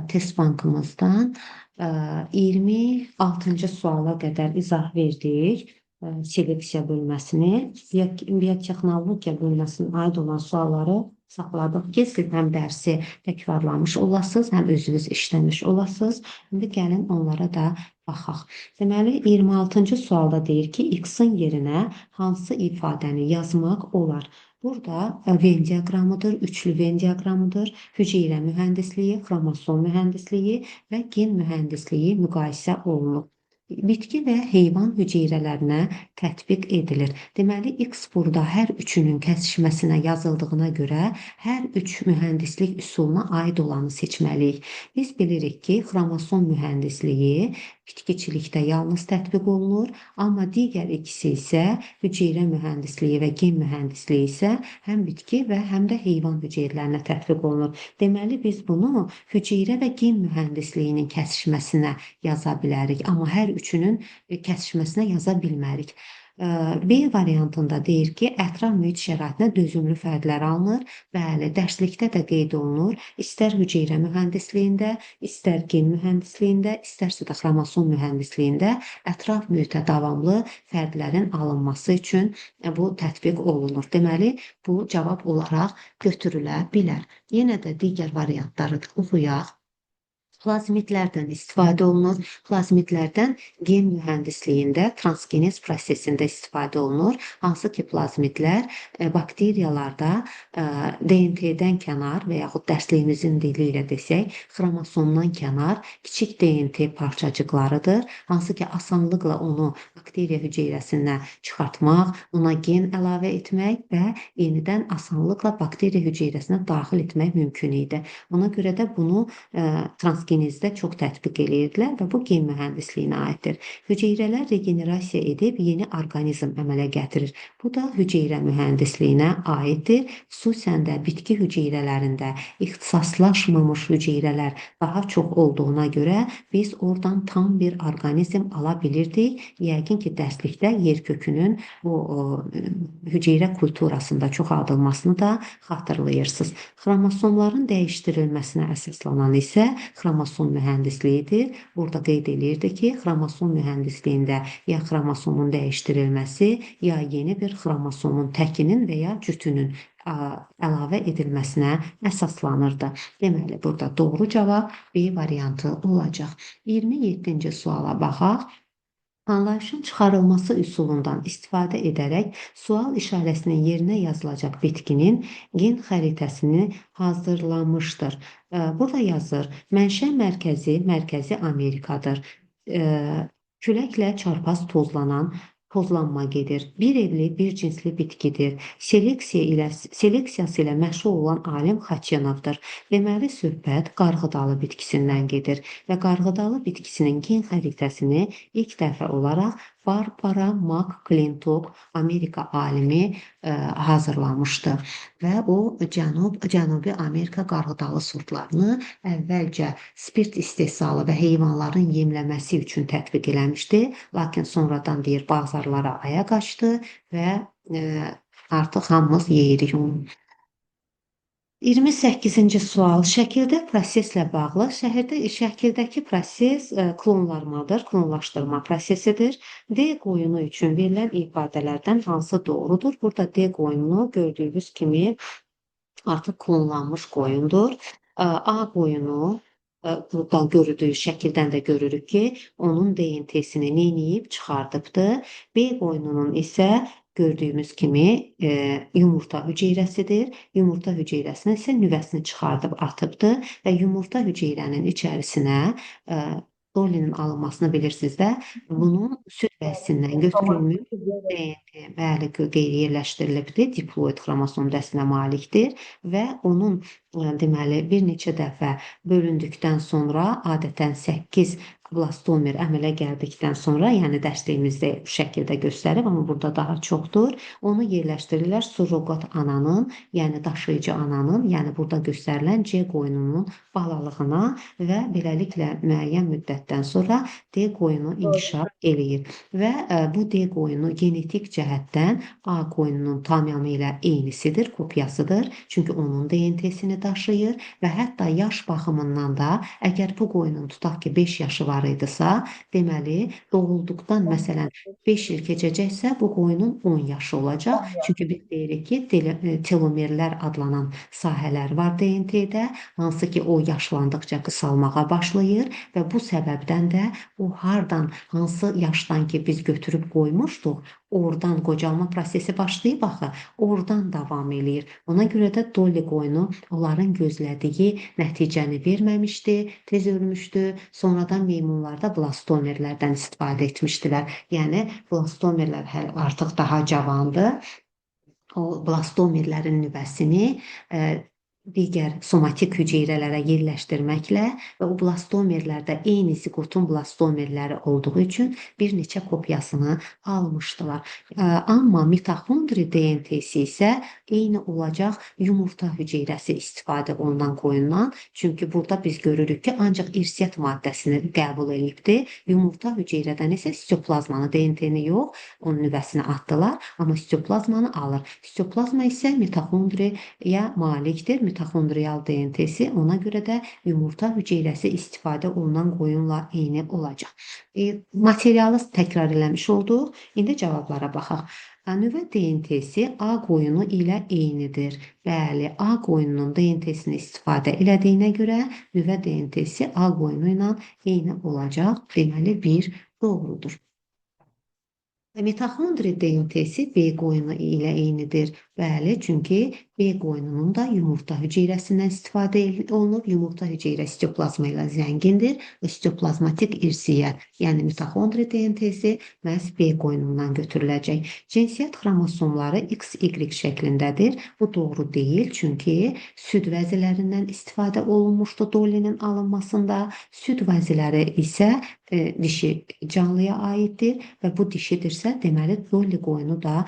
test bankımızdan 26-cı suala qədər izah verdik. Seleksiya bölməsini, biotexnologiya bölməsinə aid olan sualları saxladıq ki, siz həm dərsi təkrarlamış olasınız, həm özünüz işləmiş olasınız. İndi gəlin onlara da baxaq. Deməli, 26-cı sualda deyir ki, X-in yerinə hansı ifadəni yazmaq olar? Burada Venn diaqramıdır, üçlü Venn diaqramıdır, hüceyrə mühəndisliyi, xromosom mühəndisliyi və gen mühəndisliyi müqayisə olunur. Bitki və heyvan hüceyrələrinə tətbiq edilir. Deməli, X burada hər üçünün kəsişməsinə yazıldığına görə hər üç mühəndislik üsuluna aid olanı seçməliyik. Biz bilirik ki, xromosom mühəndisliyi bitkiçilikdə yalnız tətbiq olunur, amma digər ikisi isə hüceyrə mühəndisliyi və gen mühəndisliyi isə həm bitki və həm də heyvan hüceyrələrinə tətbiq olunur. Deməli, biz bunu hüceyrə və gen mühəndisliyinin kəsişməsinə yaza bilərik, amma hər üçünün kəsişməsinə yaza bilmərik. B variantında deyir ki, ətraf mühit şəraitinə dözümlü fərdlər alınır. Bəli, dərslikdə də qeyd olunur. İstər hüceyrə mühəndisliyində, istər gen mühəndisliyində, istərsə də xromosom mühəndisliyində ətraf mühitə davamlı fərdlərin alınması üçün bu tətbiq olunur. Deməli, bu cavab olaraq götürülə bilər. Yenə də digər variantları oxuyaq. Plazmitlərdən istifadə olunur. Plazmitlərdən gen mühəndisliyində transgenez prosesində istifadə olunur. Hansı ki, plazmitlər bakteriyalarda DNT-dən kənar və yaxud dərsliyimizin dili ilə desək, xromosomdan kənar kiçik DNT parçacıqlarıdır. Hansı ki, asanlıqla onu bakteriya hüceyrəsinə çıxartmaq, ona gen əlavə etmək və yenidən asanlıqla bakteriya hüceyrəsinə daxil etmək mümkün idi. Ona görə də bunu transgenezdə çox tətbiq edirdilər və bu gen mühəndisliyinə aiddir. Hüceyrələr regenerasiya edib yeni orqanizm əmələ gətirir. Bu da hüceyrə mühəndisliyinə aiddir. Xüsusən də bitki hüceyrələrində ixtisaslaşmamış hüceyrələr daha çox olduğuna görə biz oradan tam bir orqanizm ala bilirdik. Yəqin ki, dərslikdə yerkökünün bu hüceyrə kulturasında çoxaldılmasını da xatırlayırsınız. Xromosomların dəyişdirilməsinə əsaslanan isə xromosom mühəndisliyidir. Burada qeyd eləyirdi ki, xromosom mühəndisliyində ya xromosomun dəyişdirilməsi, ya yeni bir xromosomun təkinin və ya cütünün əlavə edilməsinə əsaslanırdı. Deməli, burada doğru cavab B variantı olacaq. 27-ci suala baxaq. Anlayışın çıxarılması üsulundan istifadə edərək sual işarəsinin yerinə yazılacaq bitkinin gen xəritəsini hazırlamışdır. Burada yazır, mənşə mərkəzi Mərkəzi Amerikadır. Küləklə çarpaz tozlanma gedir. Bir evli, bir cinsli bitkidir. Seleksiyası ilə məşğul olan alim Xaçyanovdur. Deməli, söhbət qarğıdalı bitkisindən gedir və qarğıdalı bitkisinin gen xəritəsini ilk dəfə olaraq Barbara McClintock, Amerika alimi hazırlamışdı və o Cənubi Amerika qarğıdalı sortlarını əvvəlcə spirt istehsalı və heyvanların yemləməsi üçün tətbiq eləmişdi, lakin sonradan deyir bazarlara ayaq açdı və artıq hamımız yeyirik onu. 28-ci sual. Şəkildə proseslə bağlı. Şəkildəki proses klonlanmadır, klonlaşdırma prosesidir. D qoyunu üçün verilən ifadələrdən hansı doğrudur? Burada D qoyunu gördüyünüz kimi artıq klonlanmış qoyundur. A qoyunu buradan görürdük, şəkildən də görürük ki, onun DNT-sini neyniyib çıxardıbdır. B qoyununun isə gördüyümüz kimi yumurta hüceyrəsidir. Yumurta hüceyrəsinə isə nüvəsini çıxardıb atıbdır və yumurta hüceyrənin içərisinə Dolinin alınmasını bilirsiniz də. Bunun süd vəzindən götürülmüş DNT, bəli, qeyri-yerləşdirilibdir. Diploid xromosom dəstinə malikdir və onun deməli bir neçə dəfə bölündükdən sonra adətən 8 blastomer əmələ gəldikdən sonra, yəni dərslimizdə bu şəkildə göstərib, amma burada daha çoxdur. Onu yerləşdirirlər surroqat ananın, yəni daşıyıcı ananın, yəni burada göstərilən C qoyununun balalığına və beləliklə müəyyən müddətdən sonra D qoyunu inkişaf eləyir və bu D qoyunu genetik cəhətdən A qoyununun tamamilə eynisidir, kopyasıdır. Çünki onun DNT-sini daşıyır və hətta yaş baxımından da əgər bu qoyunun tutaq ki 5 yaşı var idisə, deməli doğulduqdan məsələn 5 il keçəcəksə bu qoyunun 10 yaşı olacaq. Çünki biz deyirik ki, telomerlər adlanan sahələr var DNT-də, hansı ki o yaşlandıqca qısalmağa başlayır və bu səbəbdən də o hardan, hansı yaşdan ki biz götürüb qoymuşduq, oradan qocalma prosesi başlayıb axı, oradan davam eləyir. Ona görə də Dolly qoyunu onların gözlədiyi nəticəni verməmişdi, tez ölmüşdü. Sonradan meymunlarda blastomerlərdən istifadə etmişdilər. Yəni blastomerlər artıq daha cavandı. O blastomerlərin nüvəsini digər somatik hüceyrələrə yerləşdirməklə və o blastomerlərdə eyni ziqotun blastomerləri olduğu üçün bir neçə kopyasını almışdılar. Amma mitoxondri DNT-si isə eyni olacaq yumurta hüceyrəsi istifadə olunan qoyundan. Çünki burada biz görürük ki, ancaq irsiyyət maddəsini qəbul edibdi. Yumurta hüceyrədən isə sitoplazmanı, DNT-ni yox, onun nüvəsini atdılar, amma sitoplazmanı alır. Sitoplazma isə mitoxondriya malikdir. Mitoxondrial DNT-si, ona görə də yumurta hüceyrəsi istifadə olunan qoyunla eyni olacaq. Materialı təkrar eləmiş olduq. İndi cavablara baxaq. Nüvə DNT-si A qoyunu ilə eynidir. Bəli, A qoyununun DNT-sini istifadə elədiyinə görə nüvə DNT-si A qoyunu ilə eyni olacaq. Deməli, 1 doğrudur. Mitoxondri DNT-si B qoyunu ilə eynidir. Bəli, çünki B qoyununun da yumurta hüceyrəsindən istifadə olunub. Yumurta hüceyrə sitoplazma ilə zəngindir və sitoplazmatik irsiyyət, yəni mitoxondri DNT-si məhz B qoyunundan götürüləcək. Cinsiyyət xromosomları XY şəklindədir. Bu doğru deyil, çünki süd vəzilərindən istifadə olunmuşdu Dolly'nin alınmasında. Süd vəziləri isə dişi canlıya aiddir və bu dişidirsə, deməli Dolly qoyunu da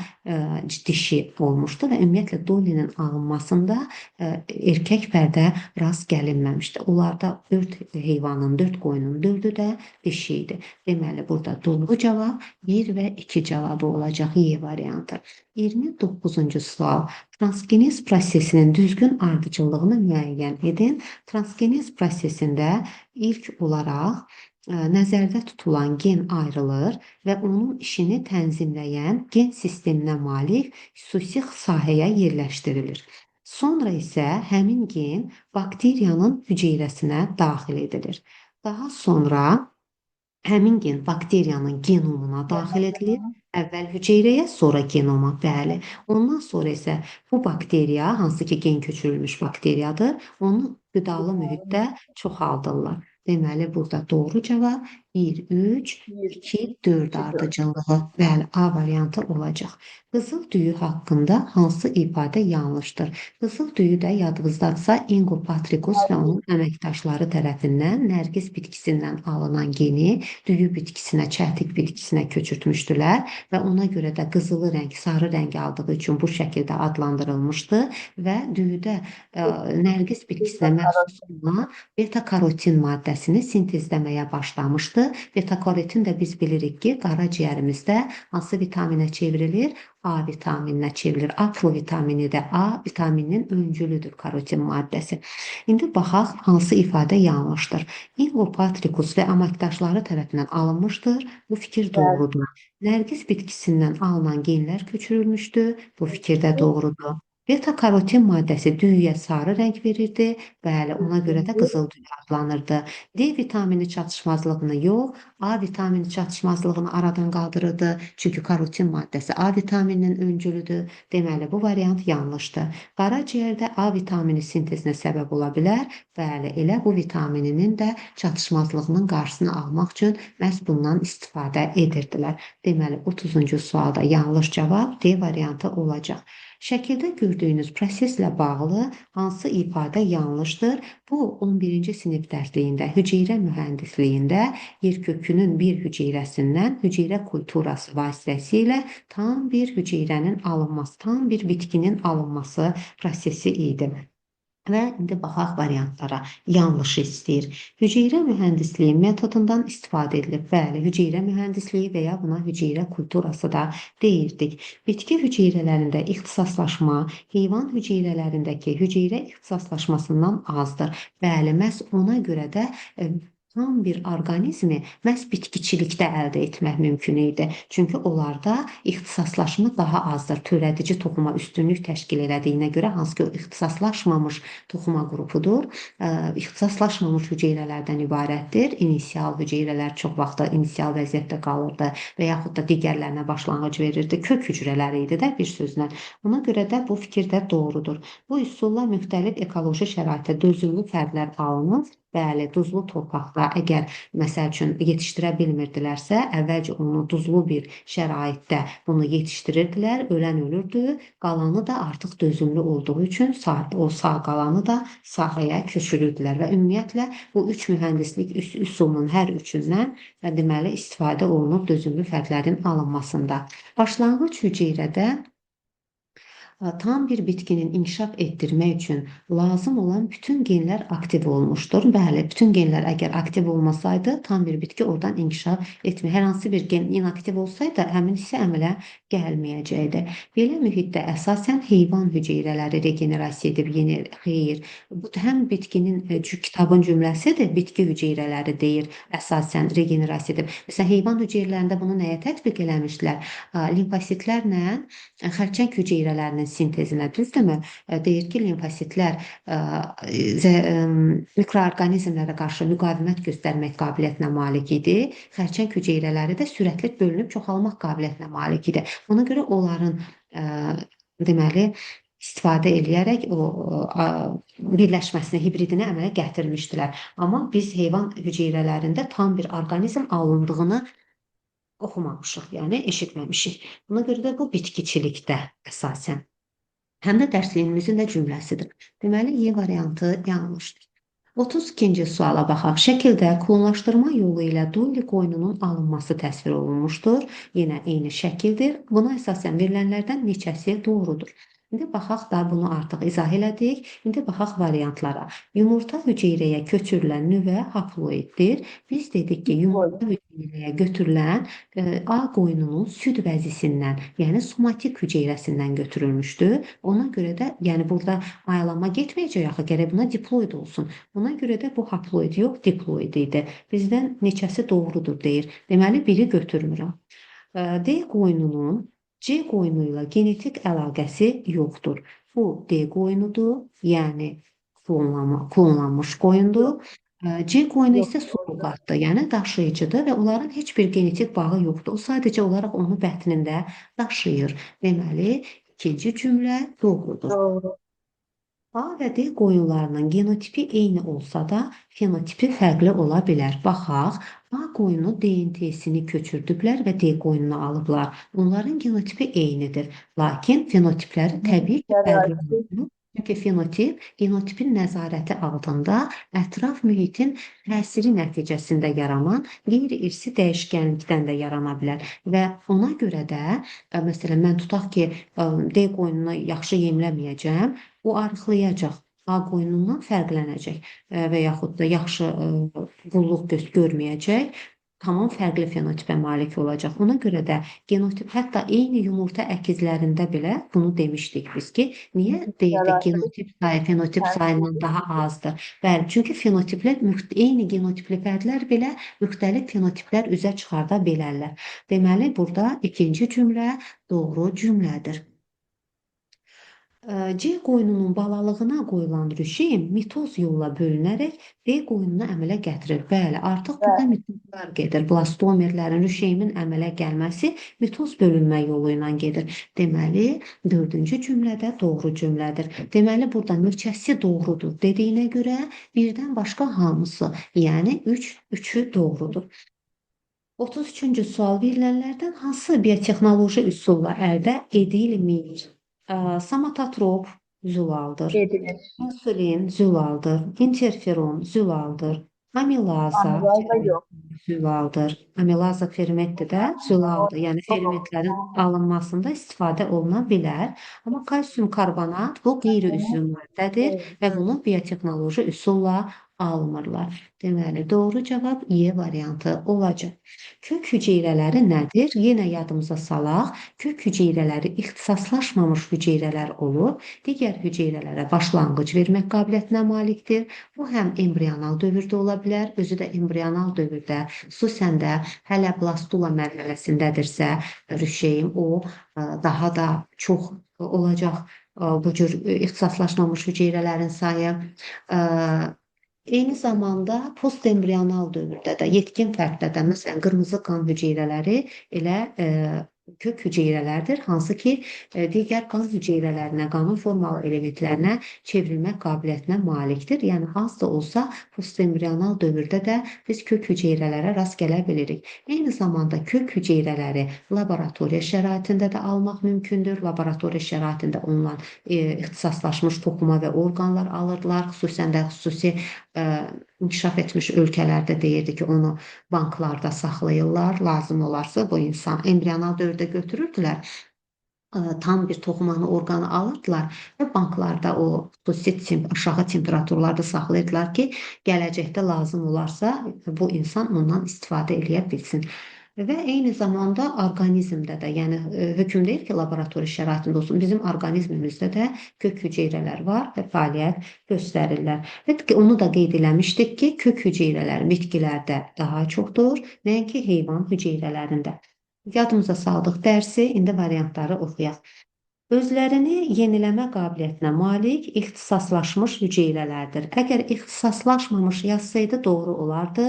dişi olmuşdu və ümumiyyətlə Dolly'nin alınmasında erkək pərdə rast gəlinməmişdi. Onlarda 4 heyvanın, 4 qoyunun 4-ü də dişi idi. Deməli, burada doğru cavab 1 və 2 cavabı olacaq, Y variantı. 29-cu sual. Transgenez prosesinin düzgün ardıcıllığını müəyyən edin. Transgenez prosesində ilk olaraq nəzərdə tutulan gen ayrılır və onun işini tənzimləyən gen sisteminə malik xüsusi sahəyə yerləşdirilir. Sonra isə həmin gen bakteriyanın hüceyrəsinə daxil edilir. Daha sonra həmin gen bakteriyanın genomuna daxil edilir. Əvvəl hüceyrəyə, sonra genoma, bəli. Ondan sonra isə bu bakteriya, hansı ki gen köçürülmüş bakteriyadır, onu qidalı mühitdə çoxaldırlar. Deməli, burada doğru cavab 1, 3, 2, 4 ardıcıllığı, bəli, A variantı olacaq. Qızıl düyü haqqında hansı ifadə yanlışdır? Qızıl düyü də yadınızdadırsa Ingo Patricus və onun əməkdaşları tərəfindən Nərgiz bitkisindən alınan geni düyü bitkisinə, çəltik bitkisinə köçürtmüşdülər və ona görə də qızılı rəng, sarı rəng aldığı üçün bu şəkildə adlandırılmışdı və düyüdə Nərgiz bitkisinə məxsus olan beta-karotin maddəsini sintezləməyə başlamışdı. Beta-karotin də biz bilirik ki, qaraciyərimizdə hansı vitaminə çevrilir? A vitamininə çevrilir. A provitamini də A vitamininin öncülüdür karotin maddəsi. İndi baxaq hansı ifadə yanlışdır. Ingo Patricus və əməkdaşları tərəfindən alınmışdır. Bu fikir doğrudur. Nərgiz bitkisindən alınan genlər köçürülmüşdür. Bu fikir də doğrudur. Beta-karotin maddəsi düyüyə sarı rəng verirdi. Bəli, ona görə də qızıl düyü adlanırdı. D vitamini çatışmazlığını yox, A vitamini çatışmazlığını aradan qaldırırdı. Çünki karotin maddəsi A vitamininin öncülüdür. Deməli, bu variant yanlışdır. Qaraciyərdə A vitamini sintezinə səbəb ola bilər. Bəli, elə bu vitamininin də çatışmazlığının qarşısını almaq üçün məhz bundan istifadə edirdilər. Deməli, 30-cu sualda yanlış cavab D variantı olacaq. Şəkildə gördüyünüz proseslə bağlı hansı ifadə yanlışdır? Bu 11-ci sinif dərsliyində hüceyrə mühəndisliyində yerkökünün bir hüceyrəsindən hüceyrə kulturası vasitəsilə tam bir hüceyrənin alınması, tam bir bitkinin alınması prosesi idi. Və indi baxaq variantlara. Yanlışı istəyir. Hüceyrə mühəndisliyi metodundan istifadə edilir. Bəli, hüceyrə mühəndisliyi və ya buna hüceyrə kulturası da deyirdik. Bitki hüceyrələrində ixtisaslaşma heyvan hüceyrələrindəki hüceyrə ixtisaslaşmasından azdır. Bəli, məhz ona görə də tam bir orqanizmi məhz bitkiçilikdə əldə etmək mümkün idi. Çünki onlarda ixtisaslaşma daha azdır. Törədici toxuma üstünlük təşkil elədiyinə görə, hansı ki o ixtisaslaşmamış toxuma qrupudur, ixtisaslaşmamış hüceyrələrdən ibarətdir. İnisial hüceyrələr çox vaxt inisial vəziyyətdə qalırdı və yaxud da digərlərinə başlanğıc verirdi. Kök hücrələri idi də bir sözlə. Ona görə də bu fikir də doğrudur. Bu üsulla müxtəlif ekoloji şəraitə dözümlü fərdlər alınır. Bəli, duzlu torpaqda əgər məsəl üçün yetişdirə bilmirdilərsə, əvvəlcə onu duzlu bir şəraitdə bunu yetişdirirdilər, ölən ölürdü, qalanı da artıq dözümlü olduğu üçün o sağ qalanı da sahəyə köçürürdülər və ümumiyyətlə bu üç mühəndislik üsulunun hər üçündən deməli istifadə olunub dözümlü fərdlərin alınmasında. Başlanğıc hüceyrədə tam bir bitkinin inkişaf etdirmək üçün lazım olan bütün genlər aktiv olmuşdur. Bəli, bütün genlər əgər aktiv olmasaydı, tam bir bitki oradan inkişaf etmir. Hər hansı bir gen inaktiv olsaydı, həmin hissə əmələ gəlməyəcəkdi. Belə mühitdə əsasən heyvan hüceyrələri regenerasiya edib yeni xeyir. Bu həm bitkinin kitabın cümləsidir, bitki hüceyrələri deyir, əsasən regenerasiya edib. Məsələn, heyvan hüceyrələrində bunu nəyə tətbiq eləmişlər? Limfositlərlə xərçəng hüceyrələrinin sintezinə, düzdürmü? Deyir ki, limfositlər mikroorqanizmlərə qarşı müqavimət göstərmək qabiliyyətinə malik idi. Xərçəng hüceyrələri də sürətli bölünüb çoxalmaq qabiliyyətinə malik idi. Ona görə onların deməli istifadə eləyərək o birləşməsini, hibridini əmələ gətirmişdilər. Amma biz heyvan hüceyrələrində tam bir orqanizm alındığını oxumamışıq, yəni eşitməmişik. Buna görə də bu bitkiçilikdə əsasən. Həm də dərsliyimizin də cümləsidir. Deməli, Y variantı yanlışdır. 32-ci suala baxaq. Şəkildə klonlaşdırma yolu ilə Dolly qoyununun alınması təsvir olunmuşdur. Yenə eyni şəkildir. Buna əsasən verilənlərdən neçəsi doğrudur? İndi baxaq da bunu artıq izah elədik. İndi baxaq variantlara. Yumurta hüceyrəyə köçürülən nüvə haploiddir. Biz dedik ki, yumurta hüceyrəyə götürülən A qoyununun süd vəzisindən, yəni somatik hüceyrəsindən götürülmüşdür. Ona görə də, yəni burada ayılama getməyəcək axı, gərək buna diploid olsun. Buna görə də bu haploid yox, diploid idi. Bizdən neçəsi doğrudur deyir. Deməli, biri götürmürəm. D qoyununun C qoyunu ilə genetik əlaqəsi yoxdur. Bu D qoyunudur, yəni klonlanmış qoyundur. C qoyunu isə surrogatdır, yəni daşıyıcıdır və onların heç bir genetik bağı yoxdur. O sadəcə olaraq onu bətnində daşıyır. Deməli, ikinci cümlə doğrudur. Doğru. A və D qoyunlarının genotipi eyni olsa da, fenotipi fərqli ola bilər. Baxaq, A qoyunu DNT-sini köçürdüblər və D qoyununu alıblar. Onların genotipi eynidir. Lakin fenotipləri təbii ki, fərqli olur. Çünki fenotip genotipin nəzarəti altında ətraf mühitin təsiri nəticəsində yaranan qeyri-irsi dəyişkənlikdən də yarana bilər. Və ona görə də, məsələn, mən tutaq ki, D qoyununu yaxşı yemləməyəcəm, o arıqlayacaq, A qoyunundan fərqlənəcək və yaxud da yaxşı qulluq görməyəcək, tamam fərqli fenotipə malik olacaq. Ona görə də genotip, hətta eyni yumurta əkizlərində belə bunu demişdik biz ki, niyə deyirdik genotip sayı fenotip sayından daha azdır? Bəli, çünki fenotiplər, eyni genotipli fərdlər belə müxtəlif fenotiplər üzə çıxarda bilərlər. Deməli, burada ikinci cümlə doğru cümlədir. C qoyununun balalığına qoyulan rejim mitoz yolla bölünərək D qoyununa əmələ gətirir. Bəli, artıq burada Bəli. mitozlar gedir. Blastomerlərin rejimin əmələ gəlməsi mitoz bölünmə yolu ilə gedir. Deməli, dördüncü cümlədə doğru cümlədir. Deməli, burada neçəsi doğrudur dediyinə görə birdən başqa hamısı, yəni 3-ü doğrudur. 33-cü sual verilənlərdən hansı biotexnoloji üsulla əldə edilmir? Somatotrop zülaldır. Edilir. İnsulin zülaldır. İnterferon zülaldır. Amilaza Amilaza ferment yox. zülaldır. Amilaza fermenti də zülaldır. Yəni fermentlərin alınmasında istifadə oluna bilər. Amma kalsium karbonat bu qeyri-üzvü maddədir və bunu biotexnoloji üsulla almırlar. Deməli, doğru cavab E variantı olacaq. Kök hüceyrələri nədir? Yenə yadımıza salaq. Kök hüceyrələri ixtisaslaşmamış hüceyrələr olur. Digər hüceyrələrə başlanğıc vermək qabiliyyətinə malikdir. Bu həm embrional dövrdə ola bilər, özü də embrional dövrdə, xüsusən də hələ blastula mərhələsindədirsə, rüşeym o daha da çox olacaq bu cür ixtisaslaşmamış hüceyrələrin sayı. Eyni zamanda postembrional dövrdə də, yetkin fərddə də, məsələn, qırmızı qan hüceyrələri elə kök hüceyrələrdir, hansı ki, digər qan hüceyrələrinə, qanın formalı elementlərinə çevrilmə qabiliyyətinə malikdir. Yəni, az da olsa postembrional dövrdə də biz kök hüceyrələrə rast gələ bilirik. Eyni zamanda kök hüceyrələri laboratoriya şəraitində də almaq mümkündür. Laboratoriya şəraitində ondan ixtisaslaşmış toxuma və orqanlar alırlar, xüsusən də xüsusi inkişaf etmiş ölkələrdə deyirdi ki, onu banklarda saxlayırlar, lazım olarsa bu insan embrional dövrdə götürürdülər, tam bir toxumanı, orqanı alırdılar və banklarda o xüsusi aşağı temperaturlarda saxlayırdılar ki, gələcəkdə lazım olarsa bu insan ondan istifadə edə bilsin. Və eyni zamanda orqanizmdə də, yəni hökm deyil ki, laboratoriya şəraitində olsun, bizim orqanizmimizdə də kök hüceyrələr var və fəaliyyət göstərirlər. Və onu da qeyd eləmişdik ki, kök hüceyrələri bitkilərdə daha çoxdur, nəinki heyvan hüceyrələrində. Yadımıza saldıq dərsi, indi variantları oxuyaq. Özlərini yeniləmə qabiliyyətinə malik ixtisaslaşmış hüceyrələrdir. Əgər ixtisaslaşmamış yazsaydı doğru olardı,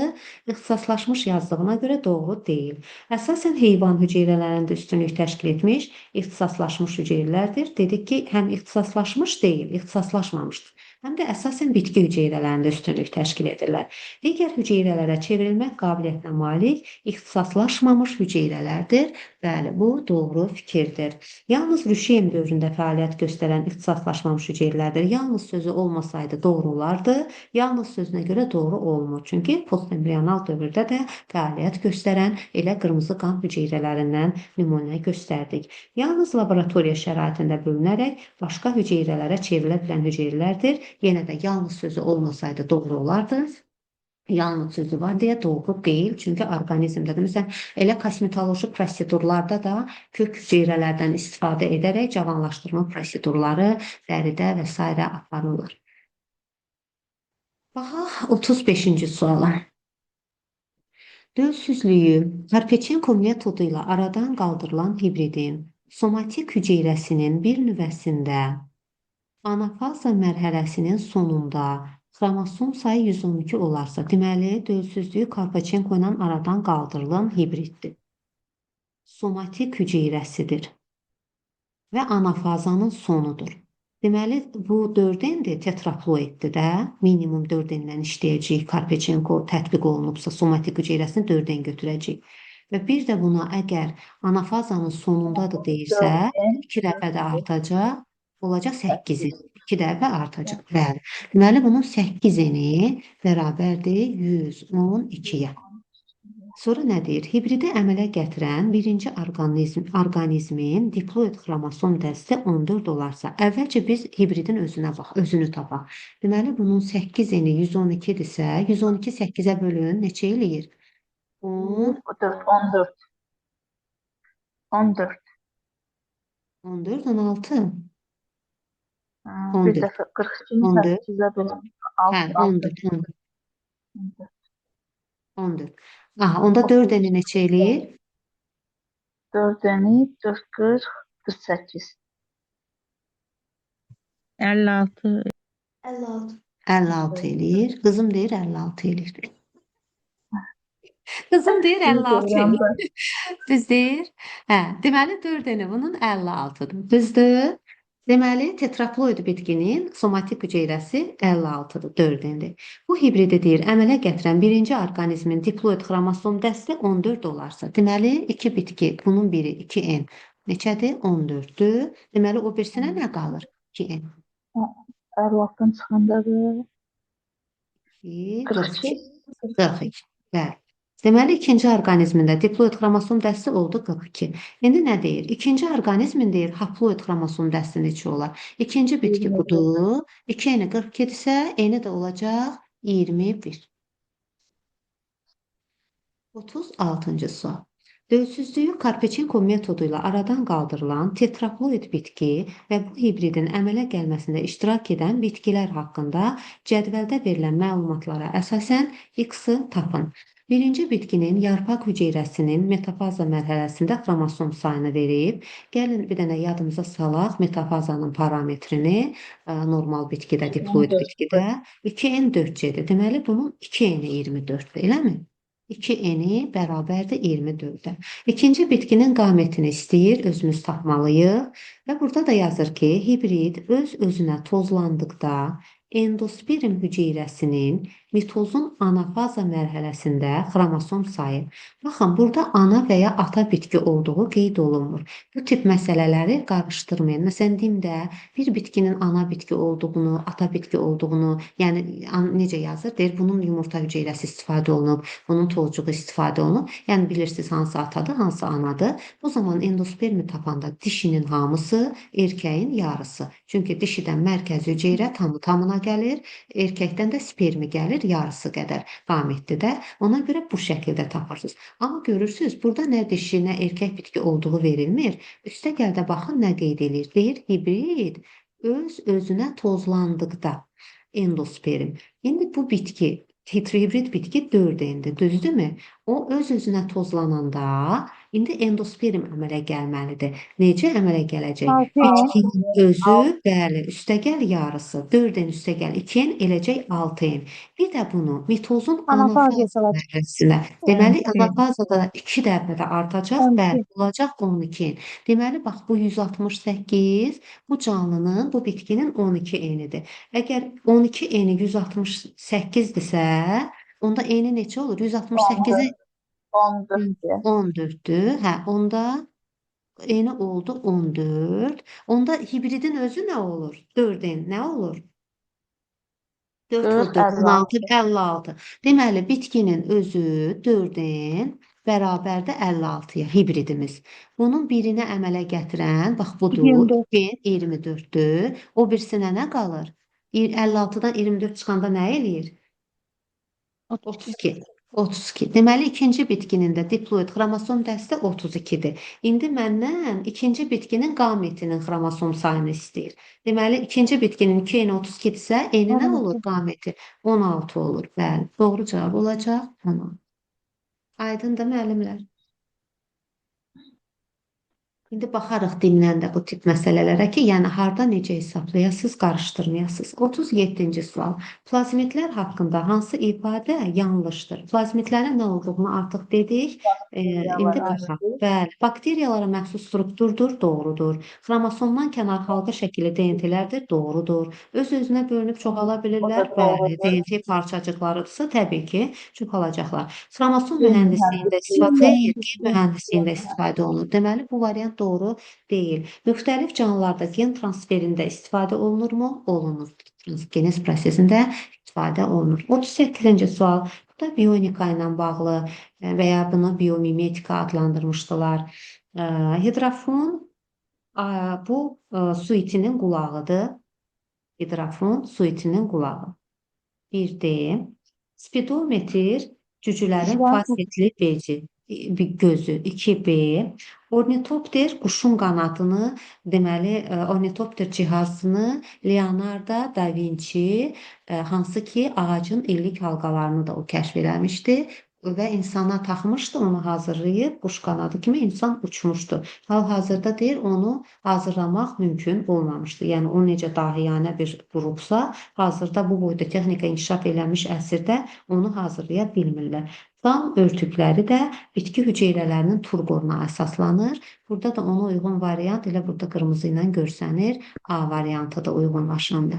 ixtisaslaşmış yazdığına görə doğru deyil. Əsasən heyvan hüceyrələrində üstünlük təşkil etmiş ixtisaslaşmış hüceyrələrdir. Dedik ki, həm ixtisaslaşmış deyil, ixtisaslaşmamışdır. Həm də əsasən bitki hüceyrələrində üstünlük təşkil edirlər. Digər hüceyrələrə çevrilmək qabiliyyətinə malik ixtisaslaşmamış hüceyrələrdir. Bəli, bu doğru fikirdir. Yalnız rüşeym dövründə fəaliyyət göstərən ixtisaslaşmamış hüceyrələrdir. Yalnız sözü olmasaydı doğru olardı. Yalnız sözünə görə doğru olmur. Çünki postembrional dövrdə də fəaliyyət göstərən elə qırmızı qan hüceyrələrindən nümunə göstərdik. Yalnız laboratoriya şəraitində bölünərək başqa hüceyrələrə çevrilə bilən hüceyrələrdir. Yenə də yalnız sözü olmasaydı doğru olardı. Yalnız sözü var deyə doğru deyil. Çünki orqanizmdə də, məsələn, elə kosmetoloji prosedurlarda da kök hüceyrələrdən istifadə edərək cavanlaşdırma prosedurları dəridə və s. aparılır. Baxaq 35-ci suala. Dölsüzlüyü Karpetchenko metodu ilə aradan qaldırılan hibridin somatik hüceyrəsinin bir nüvəsində anafaza mərhələsinin sonunda xromosom sayı 112 olarsa, deməli, dölsüzlüyü Karpetchenko ilə aradan qaldırılan hibriddir. Somatik hüceyrəsidir və anafazanın sonudur. Deməli, bu 4N-dir, tetraploiddir də, minimum 4N-dən işləyəcək, Karpetchenko tətbiq olunubsa, somatik hüceyrəsini 4N götürəcək. Və bir də buna əgər anafazanın sonundadır deyirsə, 2 dəfə də artacaq, olacaq 8-i. 2 dəfə artacaq. Bəli. Deməli, bunun 8-ini bərabərdir 112-yə. Sonra nə deyir? Hibridi əmələ gətirən birinci orqanizmin diploid xromosom dəsti 14 olarsa, əvvəlcə biz hibridin özünü tapaq. Deməli, bunun 8-ini 112-dirsə, 112 8-ə bölün, neçə eləyir? 10, 14. 14. 14, 16. Bir 14. dəfə 42-ni 14. 8-ə bölün. Hə, 14. 14. 14. Aha, onda 4-əni neçə eləyir? 4-əni 4, 40, 48. 56. 56. 56 eləyir. Qızım deyir 56 eləyir. Qızım deyir İyi 56 eləyir. öğrendi. Düz deyir. Hə, deməli 4 eni bunun 56-dır. Düzdür? Deməli tetraploid bitkinin somatik hüceyrəsi 56-dır, 4 endir. Bu hibridi deyir, əmələ gətirən birinci orqanizmin diploid xromosom dəsti 14 olarsa, deməli 2 bitki, bunun biri 2N neçədir? 14-dür. Deməli o birisinə nə qalır? 2N. Erlak'tan çıxandadır. 42. 42. 42. Bəli. Deməli, ikinci orqanizmində diploid xromosom dəsti oldu 42. İndi nə deyir? İkinci orqanizmin deyir, haploid xromosom dəsti neçə olar? İkinci bitki 24. budur. 2 eni 42 isə eni də olacaq 21. 36-cı sual. Dölsüzlüyü Karpechenko metodu ilə aradan qaldırılan tetraploid bitki və bu hibridin əmələ gəlməsində iştirak edən bitkilər haqqında cədvəldə verilən məlumatlara əsasən X-ı tapın. Birinci bitkinin yarpaq hüceyrəsinin metafaza mərhələsində xromosom sayını verib. Gəlin bir dənə yadımıza salaq metafazanın parametrini. Normal bitkidə, diploid 24. bitkidə 2N4C-dir. Deməli bunun 2N-i 24-dür, eləmi? 2 eni bərabərdir 24-ə. İkinci bitkinin qametini istəyir, özümüz tapmalıyıq. Və burada da yazır ki, hibrid öz-özünə tozlandıqda endosperm hüceyrəsinin mitozun anafaza mərhələsində xromosom sayı. Baxın, burada ana və ya ata bitki olduğu qeyd olunmur. Bu tip məsələləri qarışdırmayın. Məsələn, DİM-də bir bitkinin ana bitki olduğunu, ata bitki olduğunu, yəni necə yazır? Deyir, bunun yumurta hüceyrəsi istifadə olunub, bunun tozcuğu istifadə olunub. Yəni bilirsiniz hansı atadır, hansı anadır. Bu zaman endospermi tapanda dişinin hamısı, erkəyin yarısı. Çünki dişidən mərkəzi hüceyrə tamına gəlir, erkəkdən də spermi gəlir yarısı qədər qametdir də. Ona görə bu şəkildə tapırsınız. Amma görürsüz, burada nə dişi, nə erkək bitki olduğu verilmir. Üstə gəl də baxın nə qeyd edir. Deyir, hibrid öz-özünə tozlandıqda endosperm. İndi bu bitki tetrahibrid bitki 4 endi, düzdürmü? O öz-özünə tozlananda indi endosperm əmələ gəlməlidir. Necə əmələ gələcək? 6 en. Bitkinin özü, bəli, üstəgəl yarısı 4 en üstəgəl 2 en eləcək 6 en. Bir də bunu mitozun Anafaza anafaza olacaq. mərhələsində. Deməli 12. anafazada 2 dəfə də artacaq, 12. bəli, olacaq 12 en. Deməli bax bu 168 bu canlının, bu bitkinin 12 enidir. Əgər 12 eni 168-dirsə, onda eni neçə olur? 168-i 14. 14-dür. Hə, onda eni oldu 14. Onda hibridin özü nə olur? 4 en nə olur? 4 vur 4, 4, 16, 56. 56. Deməli bitkinin özü 4 en bərabərdir 56-ya hibridimiz. Bunun birinə əmələ gətirən, bax budur, 24. 24-dür. O birisinə nə qalır? 56-dan 24 çıxanda nə eləyir? 32. 32. 32. Deməli ikinci bitkinin də diploid xromosom dəsti 32-dir. İndi məndən ikinci bitkinin qametinin xromosom sayını istəyir. Deməli ikinci bitkinin 2 eni 32-dirsə, eni nə olur 16. qameti? 16 olur. Bəli, doğru cavab olacaq 16. Aydındır müəllimlər? İndi baxarıq dildən də bu tip məsələlərə ki, yəni harda necə hesablayasınız, qarışdırmayasınız. 37-ci sual. Plazmitlər haqqında hansı ifadə yanlışdır? Plazmitlərin nə olduğunu artıq dedik. İndi baxaq. Bəli, bakteriyalara məxsus strukturdur, doğrudur. Xromosomdan kənar halqa şəkilli DNT-lərdir, doğrudur. Öz-özünə bölünüb çoxala bilirlər, bəli. DNT parçacıqlarıdırsa təbii ki, çoxalacaqlar. Xromosom mühəndisiyində istifadə edir, gen mühəndisiyində istifadə olunur. Deməli, bu variant doğru deyil. Müxtəlif canlılarda gen transferində istifadə olunurmu? Olunur. Transgenez prosesində istifadə olunur. 38-ci sual. Bu da bionika ilə bağlı və ya bunu biomimetika adlandırmışdılar. Hidrofon bu su itinin qulağıdır. Hidrofon su itinin qulağı. 1D. Spidometr cücülərin fasetli beci, gözü. 2B. Ornitopter quşun qanadını, deməli ornitopter cihazını Leonardo da Vinci hansı ki ağacın illik halqalarını da o kəşf eləmişdi. və insana taxmışdı, onu hazırlayıb quş qanadı kimi insan uçmuşdu. Hal-hazırda deyir, onu hazırlamaq mümkün olmamışdı. Yəni o necə dahiyanə bir qrupsa, hazırda bu boyda texnika inkişaf eləmiş əsrdə onu hazırlaya bilmirlər. Qan örtükləri də bitki hüceyrələrinin turboruna əsaslanır. Burada da ona uyğun variant elə burada qırmızı ilə görsənir. A variantı da uyğunlaşandır.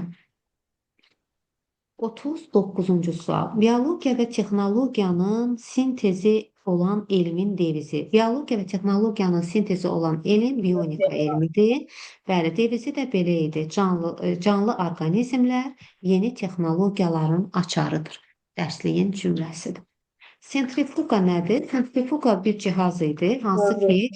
39-cu sual. Biologiya və texnologiyanın sintezi olan elmin devizi. Biologiya və texnologiyanın sintezi olan elm bionika elmidir. Bəli, devizi də belə idi. Canlı orqanizmlər yeni texnologiyaların açarıdır. Dərsliyin cümləsidir. Sentrifuqa nədir? Sentrifuqa bir cihaz idi, hansı ki,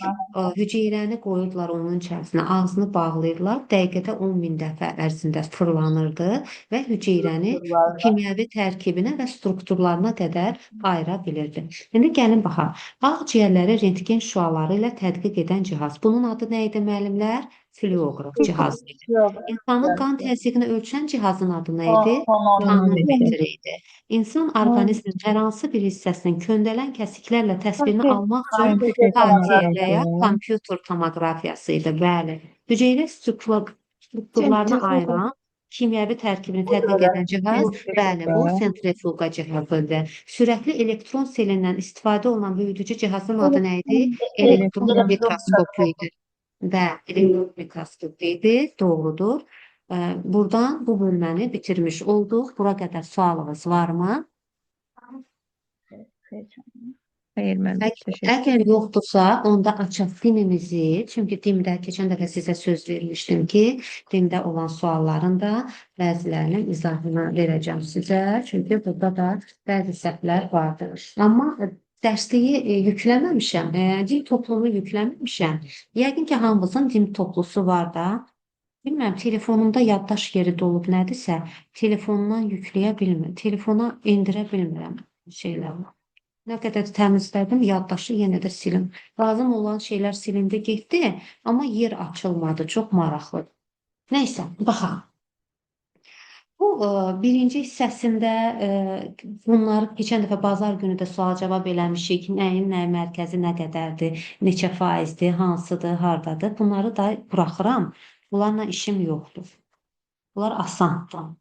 hüceyrəni qoyurdular onun içərisinə, ağzını bağlayırlar, dəqiqədə 10.000 dəfə ərzində fırlanırdı və hüceyrəni kimyəvi tərkibinə və strukturlarına qədər ayıra bilirdi. İndi gəlin baxaq. Ağciyərləri rentgen şüaları ilə tədqiq edən cihaz. Bunun adı nə idi müəllimlər? Fluoroqraf cihazı idi. İnsanın qan təzyiqini ölçən cihazın adı nə idi? Tonometr idi. İnsan orqanizminin hər hansı bir hissəsinin köndələn kəsiklərlə təsvirini almaq üçün KT və ya kompüter tomoqrafiyası idi. Bəli. Hüceyrə strukturlarını ayıran kimyəvi tərkibini tədqiq edən cihaz, bəli, bu sentrifuqa cihazıdır. Sürətli elektron selindən istifadə olunan böyüdücü cihazın adı nə idi? Elektron mikroskop idi. Və elektron mikroskop idi, doğrudur. Buradan bu bölməni bitirmiş olduq. Bura qədər sualınız varmı? Xeyr, müəllim. Təşəkkür. Əgər yoxdursa, onda açaq dimimizi, çünki dimdə keçən dəfə sizə söz vermişdim ki, dimdə olan sualların da bəzilərinin izahını verəcəm sizə, çünki burada da bəzi səhvlər vardır. Amma dərsliyi yükləməmişəm, dim topluluğunu yükləməmişəm. Yəqin ki, hamımızın dim toplusu var da. Bilmirəm, telefonumda yaddaş yeri dolub nədirsə, telefondan yükləyə bilmirəm, telefona indirə bilmirəm şeyləri. Nə qədər təmizlədim, yaddaşı yenə də silim. Lazım olan şeylər silindi, getdi, amma yer açılmadı. Çox maraqlıdır. Nəysə, baxaq. Bu birinci hissəsində bunları keçən dəfə bazar günü də sual-cavab eləmişik. Nəyin nə mərkəzi nə qədərdir, neçə faizdir, hansıdır, hardadır. Bunları da buraxıram. Bunlarla işim yoxdur. Bunlar asandır.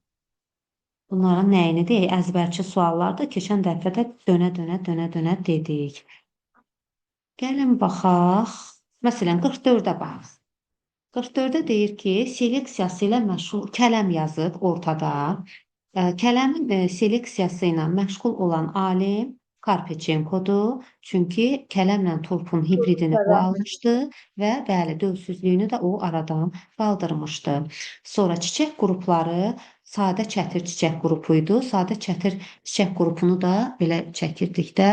Bunların nəyini deyək? Əzbərçi suallardır. Keçən dəfə də dönə-dönə dedik. Gəlin baxaq. Məsələn, 44-ə baxaq. 44-də deyir ki, seleksiyası ilə məşğul kələm yazıb ortada. Kələmin seleksiyası ilə məşğul olan alim Karpechenkodur. Çünki kələmlə turpun hibridini o almışdı və bəli, dövsüzlüyünü də o aradan qaldırmışdı. Sonra çiçək qrupları sadə çətir çiçək qrupu idi. Sadə çətir çiçək qrupunu da belə çəkirdik də.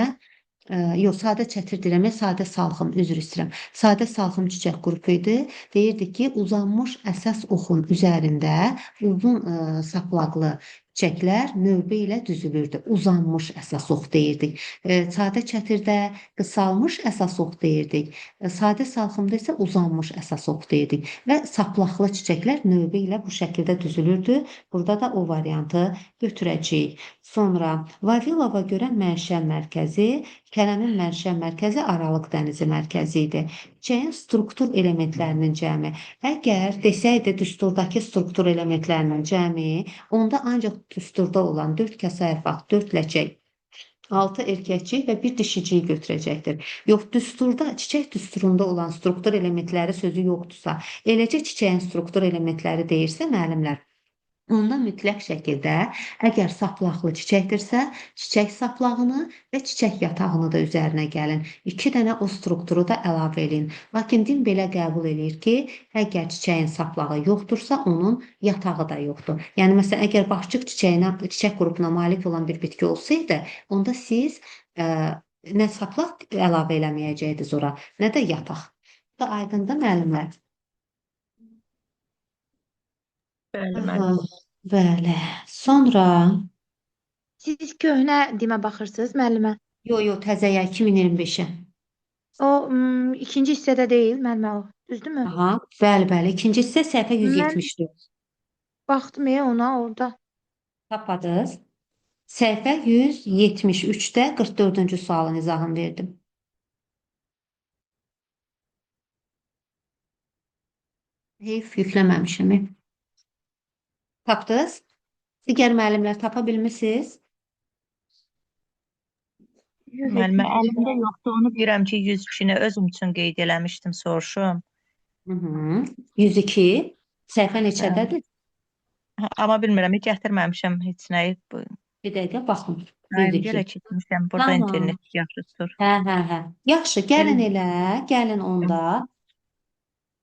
Yox, sadə çətir deyirəm, sadə salxım, üzr istəyirəm. Sadə salxım çiçək qrupu idi. Deyirdik ki, uzanmış əsas oxun üzərində uzun saplaqlı çiçəklər növbə ilə düzülürdü. Uzanmış əsas ox deyirdik. Sadə çətirdə qısalmış əsas ox deyirdik. Sadə salxımda isə uzanmış əsas ox deyirdik. Və saplaqlı çiçəklər növbə ilə bu şəkildə düzülürdü. Burada da o variantı götürəcəyik. Sonra Vavilova görə mənşə mərkəzi, kələmin mənşə mərkəzi Aralıq dənizi mərkəzi idi. Çiçəyin struktur elementlərinin cəmi. Əgər desəydi düsturdakı struktur elementlərinin cəmi, onda ancaq düsturda olan 4 kəsayət, 4 ləçək, 6 erkəkçik və 1 dişiciyi götürəcəkdir. Yox, düsturda, çiçək düsturunda olan struktur elementləri sözü yoxdursa, eləcə çiçəyin struktur elementləri deyirsə, müəllimlər, onda mütləq şəkildə, əgər saplaqlı çiçəkdirsə, çiçək saplağını və çiçək yatağını da üzərinə gəlin. 2 dənə o strukturu da əlavə edin. Lakin din belə qəbul edir ki, əgər çiçəyin saplağı yoxdursa, onun yatağı da yoxdur. Yəni, məsələn, əgər başçıq çiçək qrupuna malik olan bir bitki olsaydı, onda siz nə saplaq əlavə eləməyəcəydiniz ora, nə də yataq. Bu da aydındır, müəllimlər. Bəli, müəllim. Bəli. Sonra Siz köhnə dimə baxırsınız, müəllimə? Yox, təzəyə 2025-ə. O ikinci hissədə deyil, müəllimə o. Düzdürmü? Aha, bəli. İkinci hissə səhifə 174. Baxdım ona orada. Tapadınız. Səhifə 173-də 44-cü sualın izahını verdim. Heyf yükləməmişim. Tapdınız? Digər müəllimlər tapa bilmisiniz? Müəllimə, əlimdə yoxdur. Onu bilirəm ki, 102-ni özüm üçün qeyd eləmişdim, soruşum. 102. Səhifə neçədədir? Amma bilmirəm, gətirməmişəm heç nəyi. Bir dəqiqə baxın. Daim 102. görə keçmişəm. Burada Tamam. internet yaxşı tutur. Hə. Yaxşı, gəlin elə, gəlin onda.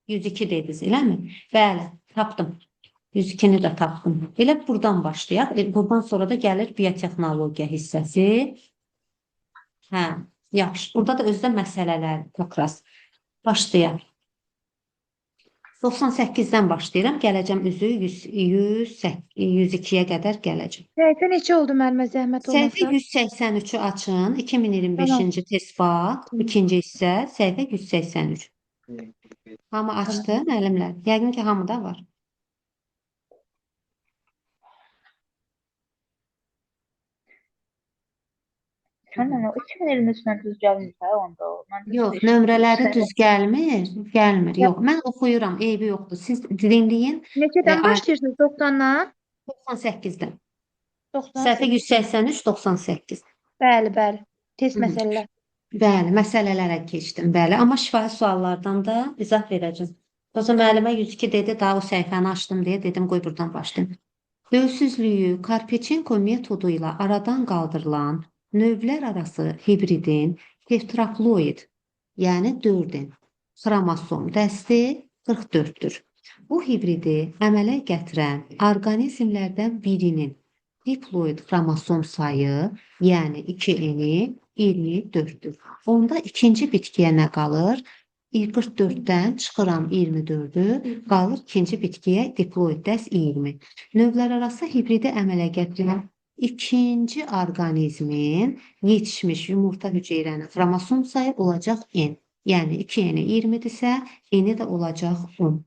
102 dediniz, eləmi? Bəli, tapdım. 102-ni də tapdım. Elə buradan başlayaq. Buradan sonra da gəlir biotexnologiya hissəsi. Hə, yaxşı. Burada da özdə məsələlər proqras. Başlayaq. 98-dən başlayıram. Gələcəm üzü 102-yə qədər gələcəm. Səhifə neçə oldu müəllimə zəhmət Səhifə olmasa? 183-ü açın. 2025-ci test vaxt. İkinci hissə səhifə 183. Hamı açdı, müəllimlər. Yəqin ki, hamıda var. Sən o 2023-dən düz gəlmir hə onda o. Mən düz Yox, seçdim. nömrələri düz gəlmir. Gəlmir. Yox, mən oxuyuram. Eybi yoxdur. Siz dinləyin. Neçədən başlayırsınız? 90-dan? 98-dən. 98. Səhifə 183, 98. Bəli. Test Hı. məsələlər. Bəli, məsələlərə keçdim. Bəli, amma şifahi suallardan da izah verəcəm. O zaman müəllimə 102 dedi, daha o səhifəni açdım deyə dedim, qoy buradan başlayım. Dövsüzlüyü Karpechenko metodu ilə aradan qaldırılan növlər arası hibridin tetraploid, yəni 4-in xromosom dəsti 44-dür. Bu hibridi əmələ gətirən orqanizmlərdən birinin diploid xromosom sayı, yəni 2-eni 24-dür. Onda ikinci bitkiyə nə qalır? 44-dən çıxıram 24-ü, qalır ikinci bitkiyə diploid dəst 20. Növlərarası hibridi əmələ gətirən ikinci orqanizmin yetişmiş yumurta hüceyrənin xromosom sayı olacaq n. Yəni 2-eni 20-dirsə, n-i də olacaq 10.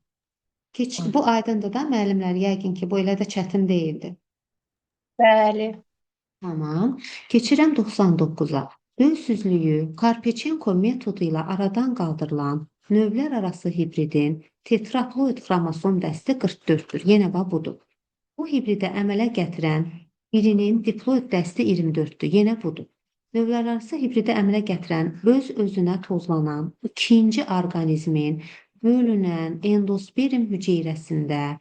Bu aydındır da müəllimlər, yəqin ki, bu elə də çətin deyildi. Bəli. Tamam. Keçirəm 99-a. Dövsüzlüyü Karpechenko metodu ilə aradan qaldırılan növlər arası hibridin tetraploid xromosom dəsti 44-dür. Yenə bax budur. Bu hibridi əmələ gətirən birinin diploid dəsti 24-dür. Yenə budur. Növlər arası hibridi əmələ gətirən öz-özünə tozlanan ikinci orqanizmin bölünən endosperm hüceyrəsində,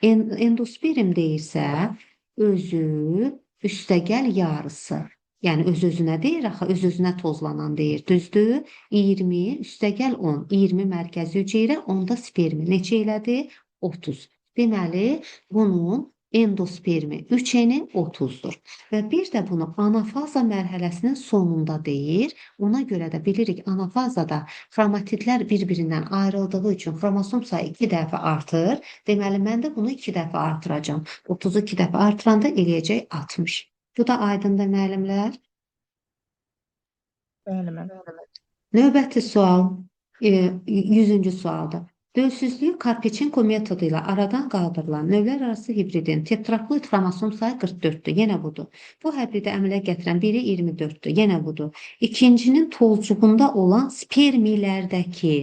endosperm deyirsə, özü üstəgəl yarısı. Yəni öz-özünə deyir, axı öz-özünə tozlanan deyir. Düzdür? 20 üstəgəl 10. 20 mərkəzi hüceyrə, onda spermi neçə elədi? 30. Deməli, bunun endospermi 3-eni 30-dur. Və bir də bunu anafaza mərhələsinin sonunda deyir. Ona görə də bilirik, anafazada xromatidlər bir-birindən ayrıldığı üçün xromosom sayı 2 dəfə artır. Deməli, mən də bunu 2 dəfə artıracağım. 30-u 2 dəfə artıranda eləyəcək 60. Bu da aydındır müəllimlər. Bəli. Növbəti sual 100-cü sualdır. Dövsüzlüyü Karpechenko metodu ilə aradan qaldırılan növlər arası hibridin tetraploid xromosom sayı 44-dür. Yenə budur. Bu hibridi əmələ gətirən biri 24-dür. Yenə budur. İkincinin tolcuğunda olan spermilərdəki,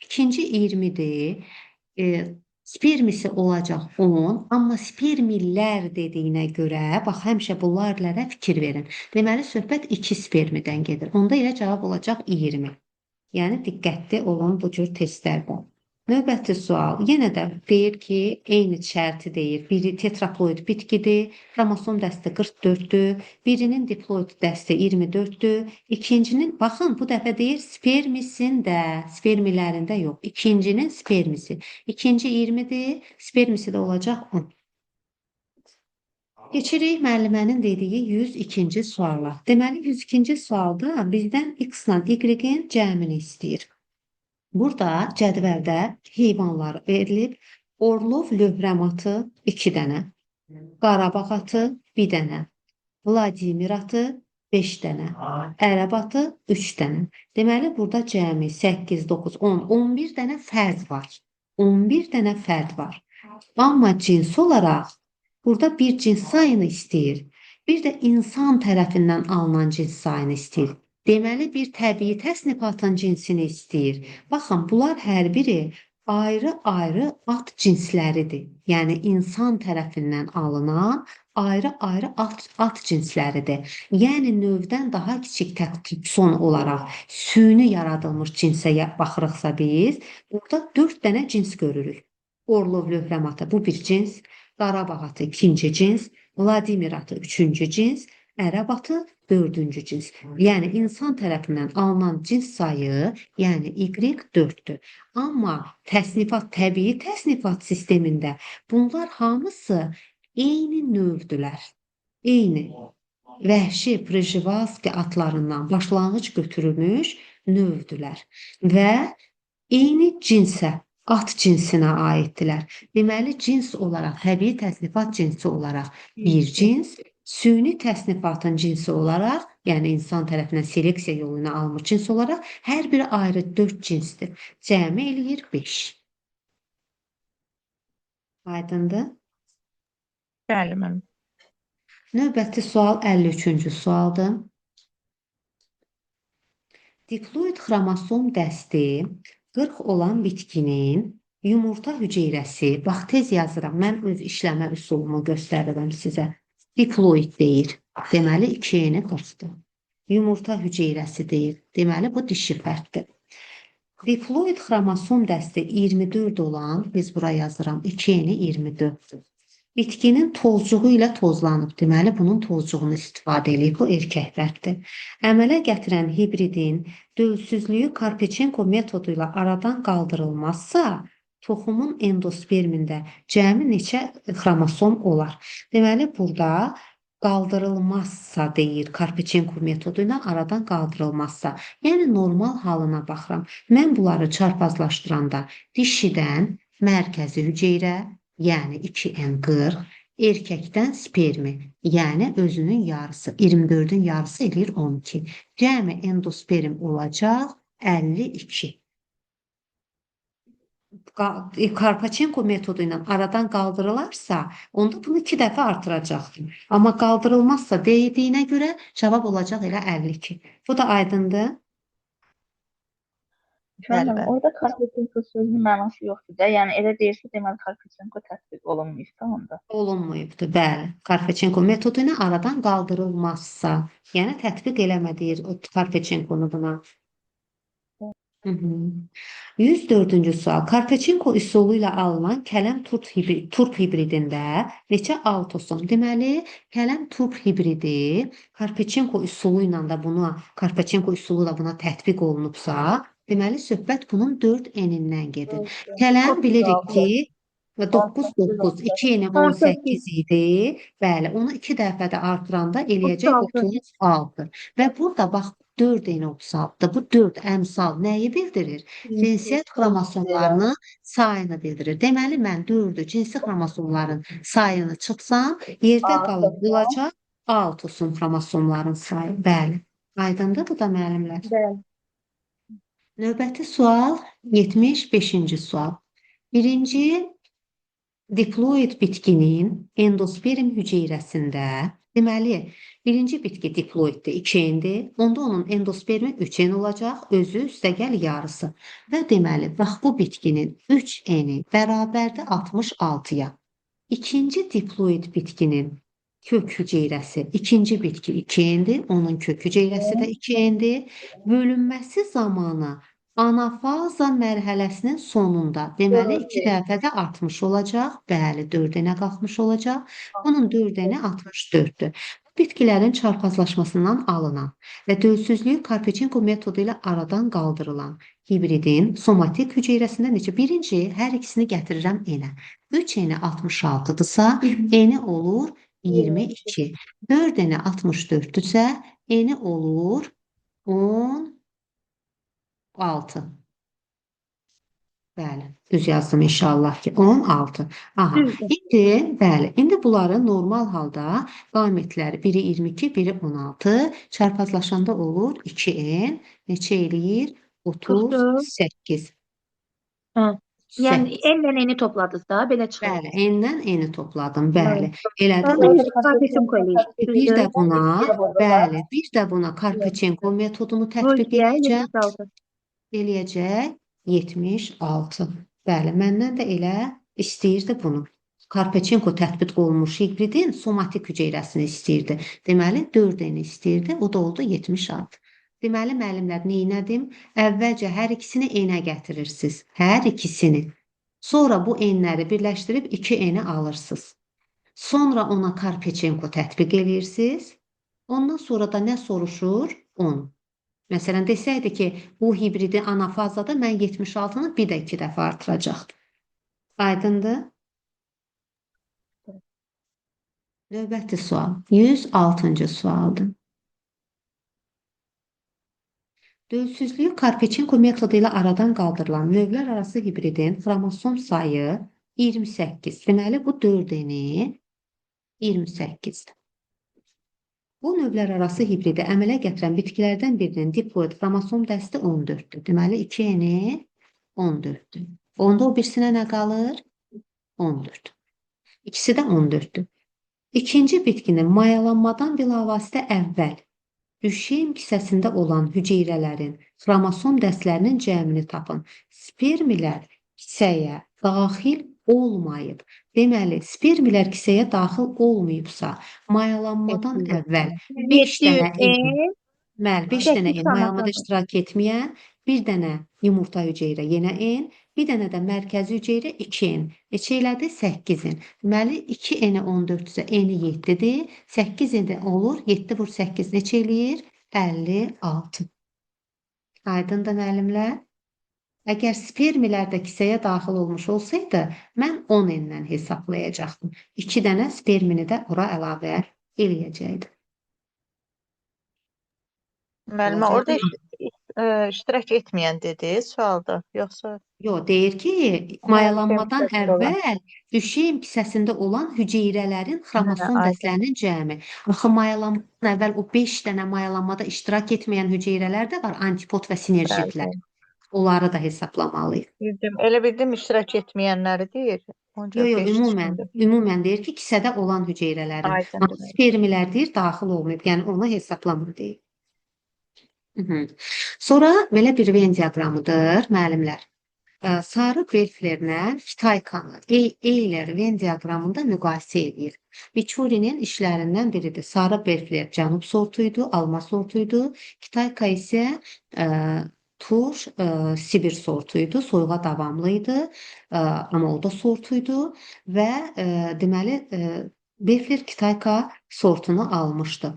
ikinci 20-dir. Spermisi olacaq 10, amma spermilər dediyinə görə, bax, həmişə bunlarlara fikir verin. Deməli, söhbət 2 spermidən gedir. Onda elə cavab olacaq 20. Yəni, diqqətli olun bu cür testlərdə. Növbəti sual. Yenə də deyir ki, eyni şərti deyir. Biri tetraploid bitkidir, xromosom dəsti 44-dür, birinin diploid dəsti 24-dür, ikincinin, baxın, bu dəfə deyir spermisində, spermilərində yox, ikincinin spermisi. İkinci 20-dir, spermisi də olacaq 10. Keçirik müəllimənin dediyi 102-ci suala. Deməli, 102-ci sualda bizdən x-la y-in cəmini istəyir. Burada cədvəldə heyvanlar verilib. Orlov lövrəm atı 2 dənə, Qarabağ atı 1 dənə, Vladimir atı 5 dənə, Ərəb atı 3 dənə. Deməli, burada cəmi 8, 9, 10, 11 dənə fərd var. 11 dənə fərd var. Amma cins olaraq burada bir cins sayını istəyir. Bir də insan tərəfindən alınan cins sayını istəyir. Deməli, bir təbii təsnifatın cinsini istəyir. Baxın, bunlar hər biri ayrı-ayrı ad cinsləridir. Yəni, insan tərəfindən alınan ayrı-ayrı ad cinsləridir. Yəni, növdən daha kiçik takson olaraq süni yaradılmış cinsə baxırıqsa biz, burada 4 dənə cins görürük. Orlov lövrəm atı bu bir cins, Qarabağ atı ikinci cins, Vladimir atı üçüncü cins, Ərəb atı dördüncü cins. Yəni insan tərəfindən alınan cins sayı, yəni Y 4-dür. Amma təbii təsnifat sistemində bunlar hamısı eyni növdülər. Eyni vəhşi Prejvalski atlarından başlanğıc götürülmüş növdülər və eyni cinsə, at cinsinə aiddirlər. Deməli, cins olaraq, təbii təsnifat cinsi olaraq bir cins, süni təsnifatın cinsi olaraq, yəni insan tərəfindən seleksiya yolu ilə alınmış cins olaraq hər biri ayrı 4 cinsdir. Cəmi eləyir 5. Aydındır? Bəli, müəllim. Növbəti sual 53-cü sualdır. Diploid xromosom dəsti 40 olan bitkinin yumurta hüceyrəsi, bax tez yazıram, mən öz işləmə üsulumu göstərirəm sizə. Diploid deyir, deməli 2-ni 40-dır. Yumurta hüceyrəsi deyir, deməli bu dişi fərddir. Diploid xromosom dəsti 24 olan, biz bura yazıram, 2-ni 24-dür. Bitkinin tozcuğu ilə tozlanıb, deməli bunun tozcuğunu istifadə edib, bu erkək fərddir. Əmələ gətirən hibridin dölsüzlüyü Karpechenko metodu ilə aradan qaldırılmazsa, toxumun endospermində cəmi neçə xromosom olar? Deməli, burada qaldırılmazsa deyir, Karpechenko metodu ilə aradan qaldırılmazsa. Yəni, normal halına baxıram. Mən bunları çarpazlaşdıranda dişidən mərkəzi hüceyrə, yəni 2N40, erkəkdən spermi, yəni özünün yarısı, 24-ün yarısı eləyir 12. Cəmi endosperm olacaq 52. Karpechenko metodu ilə aradan qaldırılarsa, onda bunu 2 dəfə artıracaqdır. Amma qaldırılmazsa deyildiğinə görə cavab olacaq elə 52. Bu da aydındır. Bəli, Müəllim, bəli. orada Karpechenko sözünün mənası yoxdur da. Yəni elə deyirsə, deməli Karpechenko tətbiq olunmayıb da onda. Olunmayıbdır, bəli. Karpechenko metodu ilə aradan qaldırılmazsa, yəni tətbiq eləmədir o Karpechenko-nu buna. 104-cü sual. Karpechenko üsulu ilə alınan kələm turp hibridində neçə autosom? Deməli, kələm turp hibridi Karpechenko üsulu ilə də Karpechenko üsulu da buna tətbiq olunubsa, deməli söhbət bunun 4 enindən gedir. Kələm bilirik ki, 9, 9, 2 eni 18 idi. Bəli, onu 2 dəfə də artıranda eləyəcək 36. Və burada bax 4 eni 36-dır. Bu 4 əmsal nəyi bildirir? Cinsiyyət xromosomlarının sayını bildirir. Deməli, mən 4-ü cinsi xromosomların sayını çıxsam, yerdə qalıb olacaq 6 xromosomların sayı. Bəli, aydındır bu da müəllimlər. Bəli. Növbəti sual 75-ci sual. Birinci diploid bitkinin endosperm hüceyrəsində, deməli, birinci bitki diploiddir, 2N'dir. Onda onun endospermi 3N olacaq, özü üstəgəl yarısı. Və deməli, bax bu bitkinin 3N'i bərabərdir 66-ya. İkinci diploid bitkinin kök hüceyrəsi, ikinci bitki 2N'dir, onun kök hüceyrəsi də 2N'dir. Bölünməsi zamanı anafaza mərhələsinin sonunda, deməli 2 dəfə də artmış olacaq. Bəli, 4-ə qalxmış olacaq. Bunun 4-ə 64-dür. Bitkilərin çarpazlaşmasından alınan və dölsüzlüyü Karpechenko metodu ilə aradan qaldırılan hibridin somatik hüceyrəsində necə? Birinci, hər ikisini gətirirəm enə. 3 eni 66-dırsa, eni olur 22. 4 eni 64-dürsə, eni olur 16. Bəli, düz yazdım inşallah ki 16. Aha. İndi bunları normal halda qametləri biri 22, biri 16 çarpazlaşanda olur 2n neçə eləyir? 38. Yəni 8. enlə eni topladınız da, belə çıxır. Bəli, n-dən n-i topladım. Bəli. Elədi Sonra 10. karpechenko eləyir. Bir də Düzdür? buna, bəli, bir də buna Karpechenko metodunu tətbiq Bölgəyə edəcəm. 76. Eləyəcək 76. Bəli, məndən də elə istəyirdi bunu. Karpechenko tətbiq olunmuş hibridin somatik hüceyrəsini istəyirdi. Deməli 4-ni istəyirdi, o da oldu 76. Deməli müəllimlər neynədim? Əvvəlcə hər ikisini n-ə gətirirsiniz. Hər ikisini. Sonra bu n-ləri birləşdirib 2n-i alırsınız. Sonra ona Karpechenko tətbiq edirsiniz. Ondan sonra da nə soruşur? 10. Məsələn, desəydi ki, bu hibridi anafazada mən 76-nı bir də 2 dəfə artıracaqdım. Aydındır? Növbəti sual. 106-cı sualdır. Dölsüzlüyü Karpechenko metodu ilə aradan qaldırılan növlər arası hibridin xromosom sayı 28. Deməli, bu 4-ni 28-dir. Bu növlər arası hibridi əmələ gətirən bitkilərdən birinin diploid xromosom dəsti 14-dür. Deməli, 2-ni 14-dür. Onda o birisinə nə qalır? 14. İkisi də 14-dür. İkinci bitkinin mayalanmadan bilavasitə əvvəl düşeym kisəsində olan hüceyrələrin xromosom dəstlərinin cəmini tapın. Spermilər kisəyə daxil olmayıb. Deməli, spermilər kisəyə daxil olmayıbsa, mayalanmadan əvvəl 5 dənə N, Bəli, 5 dənə 8 n mayalamada xromosom. iştirak etməyən, bir dənə yumurta hüceyrə yenə n, bir dənə də mərkəzi hüceyrə 2n. Neçə elədi? 8-in. Deməli, 2n-i 14-dürsə n-i 7-dir. 8 olur. 7 vur 8 neçə eləyir? 56. Aydındır müəllimlər? Əgər spermilər də kisəyə daxil olmuş olsaydı, mən 10n-dən hesablayacaqdım. 2 dənə spermini də ora əlavə eləyəcəkdim. Müəllimə, orada iştirak etməyən dedi sualda, yoxsa? Yox, deyir ki, mayalanmadan əvvəl düşeym kisəsində olan hüceyrələrin xromosom aydın. dəstlərinin cəmi. Axı mayalanmadan əvvəl o 5 dənə mayalanmada iştirak etməyən hüceyrələr də var, antipod və sinerjitlər. Onları da hesablamalıyıq. Elə bildim iştirak etməyənləri deyir. Yox, ümumən deyir ki, kisədə olan hüceyrələrin. Aydın. Spermilər deyir, daxil olmayıb, yəni onu hesablama deyir. Sonra belə bir Venn diaqramıdır, müəllimlər. Sarı belflerlə Kitaykanı Euler Venn diaqramında müqayisə edir. Miçurinin işlərindən biridir. Sarı belfler cənub sortuydu, alma sortuydu. Kitayka isə Tur, Sibir sortuydu, soyuğa davamlıydı, amma o da sortuydu və deməli belfler Kitayka sortunu almışdı.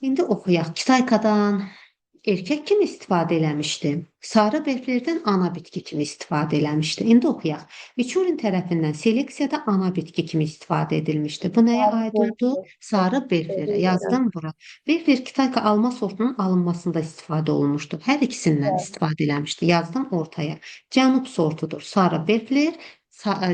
İndi oxuyaq. Kitaykadan erkək kimi istifadə eləmişdi. Sarı belflerdən ana bitki kimi istifadə eləmişdi. İndi oxuyaq. Miçurin tərəfindən seleksiyada ana bitki kimi istifadə edilmişdi. Bu nəyə aid oldu? Sarı belflerə. Yazdım bura. Belfler Kitayka alma sortunun alınmasında istifadə olunmuşdu. Hər ikisindən istifadə eləmişdi. Yazdım ortaya. Cənub sortudur. Sarı belfler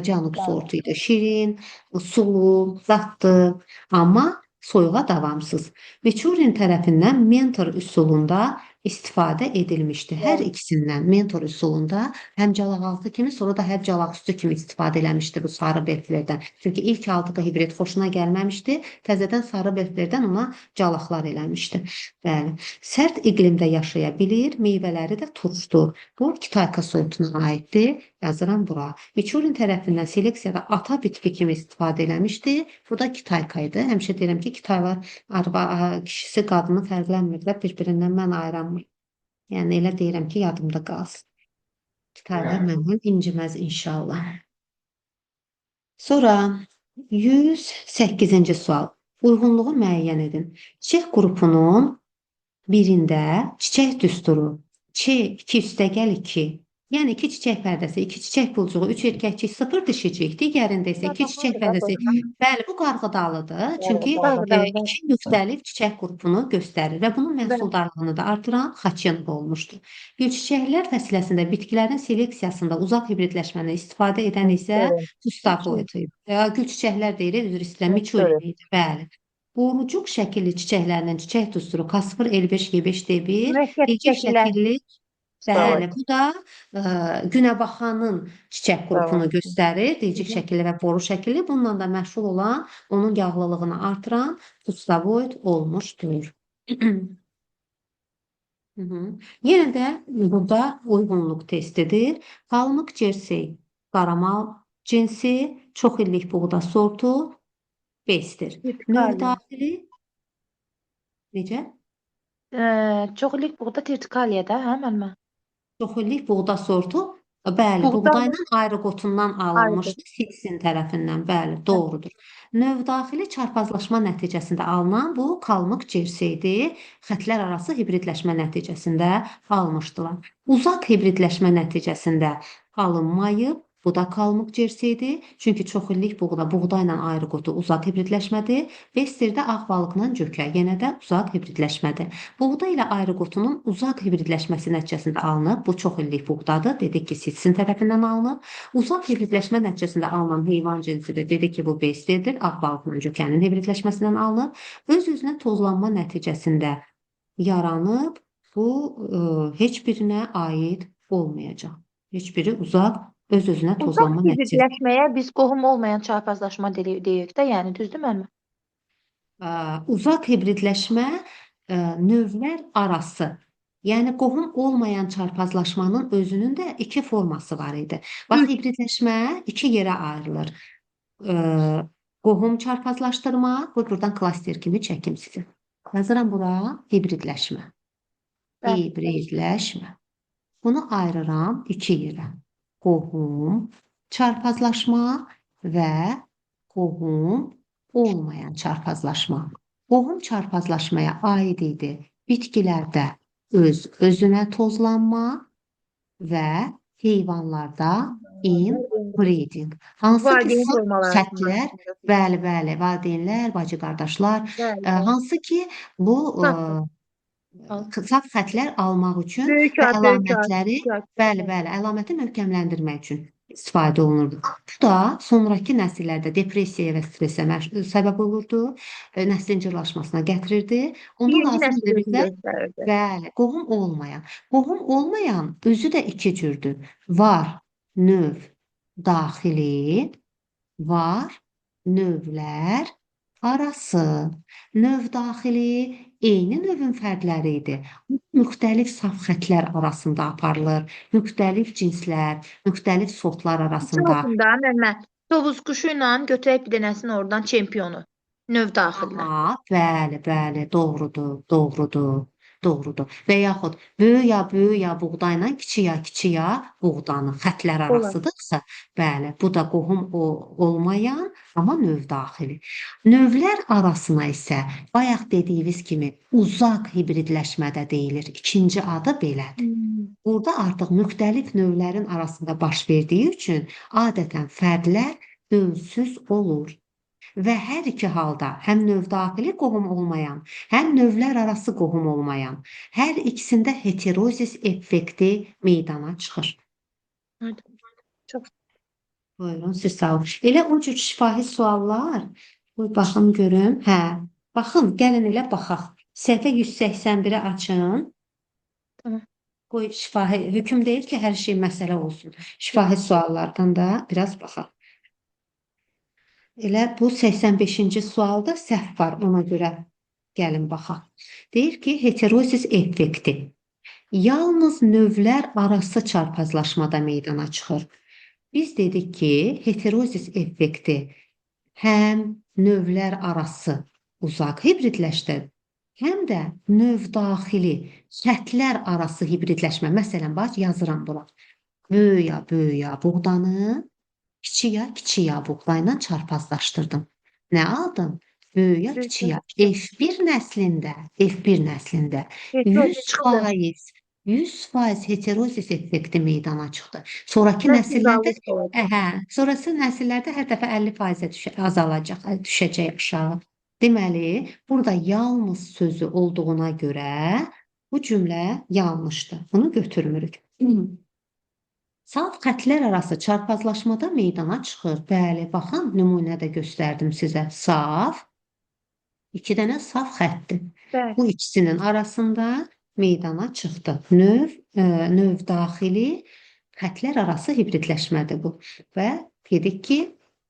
cənub sortu idi. Şirin, sulu, zadlı, amma soyuğa davamsız. Miçurin tərəfindən mentor üsulunda istifadə edilmişdi. Hər ikisindən mentor üsulunda həm calaqaltı kimi, sonra da həm calaqüstü kimi istifadə eləmişdi bu sarı belflerdən. Çünki ilk aldığı hibrid xoşuna gəlməmişdi. Təzədən sarı belflerdən ona calaqlar eləmişdi. Bəli. Sərt iqlimdə yaşaya bilir, meyvələri də turşdur. Bu Kitayka sortuna aiddir. Yazıram bura. Miçurin tərəfindən seleksiyada ata bitki kimi istifadə eləmişdi. Bu da Kitayka idi. Həmişə deyirəm ki, Kitaylar kişisi qadını fərqlənmirlər, bir-birindən mən ayıramıram. Yəni elə deyirəm ki, yadımda qalsın. Kitaylar məndən inciməz inşallah. Sonra 108-ci sual. Uyğunluğu müəyyən edin. Çiçək qrupunun birində çiçək düsturu Ç2 üstəgəl 2. Yəni 2 çiçək pərdəsi, 2 çiçək pulcuğu, 3 erkəkçik, 0 dişicik, digərində isə 2 çiçək pərdəsi. Bəli, bu qarğıdalıdır. Çünki 2 müxtəlif çiçək qrupunu göstərir və bunun məhsuldarlığını da artıran Xaçenko olmuşdur. Gülçiçəklər fəsiləsində bitkilərin seleksiyasında uzaq hibridləşməni istifadə edən isə Gustavoid idi. Gülçiçəklər deyirik, üzr istəyirəm, Miçurin idi. Bəli. Borucuq şəkilli çiçəklərinin çiçək düsturu K0, L5, Y5, D1, Mürəkkəb digər şəkillər. şəkilli Bəli, bu da Günəbaxanın çiçək qrupunu Tamam. göstərir, dilcik şəkli və boru şəkli. Bununla da məşğul olan, onun yağlılığını artıran flavonoid olmuşdur. Hı hı. Yenə də burada uyğunluq testidir. Kalmık Jersey, qaramal cinsi, çox illik buğda sortu, bestir. Növ Tirtikaliya. daxili necə? Çox illik buğda tirtikaliyada, hə müəllimə? Çox illik buğda sortu, bəli, Buğda buğdayla ayrı qotundan ayrı alınmışdı Sitsin tərəfindən, bəli, doğrudur. Növdaxili çarpazlaşma nəticəsində alınan bu kalmık cerseydir. Xətlər arası hibridləşmə nəticəsində almışdılar. Uzaq hibridləşmə nəticəsində alınmayıb. Bu da kalmık cerseydir. Çünki çox illik buğdayla ayrı qotu uzaq hibridləşmədir. Bestirdə ağ balıqla cökə, yenə də uzaq hibridləşmədir. Buğda ilə ayrı qotunun uzaq hibridləşməsi nəticəsində alınıb. Bu çox illik buğdadır. Dedik ki, Sitsin tərəfindən alınıb. Uzaq hibridləşmə nəticəsində alınan heyvan cinsidir. Dedik ki, bu bestirdir. Ağ balıqla cökənin hibridləşməsindən alınıb. Öz-özünə tozlanma nəticəsində yaranıb. Bu heç birinə aid olmayacaq. Heç biri uzaq öz-özünə Uzaq tozlanma nəticəsində. hibridləşməyə biz qohum olmayan çarpazlaşma deyirik də, yəni düzdür müəllimə? Uzaq hibridləşmə növlər arası. Yəni qohum olmayan çarpazlaşmanın özünün də iki forması var idi. Bax, hibridləşmə iki yerə ayrılır. Qohum çarpazlaşdırma, buradan klaster kimi çəkim sizə. Yazıram bura, hibridləşmə. Bəli. Hibridləşmə. Bunu ayırıram iki yerə. Qohum çarpazlaşma və qohum olmayan çarpazlaşma. Qohum çarpazlaşmaya aid idi bitkilərdə öz-özünə tozlanma və heyvanlarda inbreeding. Hansı ki, Valideyn saf formaları xətlər, bəli, valideynlər, bacı qardaşlar, Bəli. hansı ki, bu saf xətlər almaq üçün Böyük və ad, böyük ad, əlamətləri, kiçik ad. bəli, əlaməti möhkəmləndirmək üçün istifadə olunurdu. Bu da sonrakı nəsillərdə depressiyaya və stressə səbəb olurdu, nəslin cırlaşmasına gətirirdi. Onda Birinci lazım nəsil idi özünü bizə, göstərirdi. bəli, qohum olmayan. Qohum olmayan özü də iki cürdür. Var növ daxili, var növlər arası. Növ daxili eyni növün fərqləri idi. Müxtəlif saf xətlər arasında aparılır. Müxtəlif cinslər, müxtəlif sortlar arasında. Olsun da müəllimə. Tovuz quşu ilə götürək bir dənəsini oradan çempionu. Növ daxilinə. Aha, bəli, doğrudur. Və yaxud böyük ya buğdayla kiçik ya buğdanın xətlər arasıdırsa, bəli, bu da qohum olmayan, amma növ daxili. Növlər arasına isə bayaq dediyimiz kimi uzaq hibridləşmədə deyilir. İkinci adı belədir. Burada artıq müxtəlif növlərin arasında baş verdiyi üçün adətən fərqlər ölçüsüz olur. Və hər iki halda həm növdaxili qohum olmayan, həm növlər arası qohum olmayan, hər ikisində heterozis effekti meydana çıxır. Çox. Buyurun, siz sağ olun. Elə o cür şifahi suallar. Qoy baxım görüm. Hə, baxın, gəlin elə baxaq. Səhifə 181-i açın. Tamam. Qoy şifahi, hökm deyil ki, hər şey məsələ olsun. Şifahi suallardan da biraz baxaq. Elə bu 85-ci sualda səhv var, ona görə gəlin baxaq. Deyir ki, heterozis effekti yalnız növlər arası çarpazlaşmada meydana çıxır. Biz dedik ki, heterozis effekti həm növlər arası uzaq hibridləşdir, həm də növdaxili xətlər arası hibridləşmə. Məsələn, bax, yazıram bura. Böyük buğdanı kiçik ya buğdayla çarpazlaşdırdım. Nə aldım? Böyük ya kiçik ya. F1 nəslində 100% heterozis effekti meydana çıxdı. Sonrakı nəsillərdə sonrası nəsillərdə hər dəfə 50%-ə azalacaq, düşəcək aşağı. Deməli, burada yalnız sözü olduğuna görə bu cümlə yanlışdır. Bunu götürmürük. Saf xətlər arası çarpazlaşmada meydana çıxır. Bəli, baxın, nümunədə göstərdim sizə. Saf, iki dənə saf xətdir. Bəli. Bu ikisinin arasında meydana çıxdı. Növ daxili xətlər arası hibridləşmədir bu və dedik ki,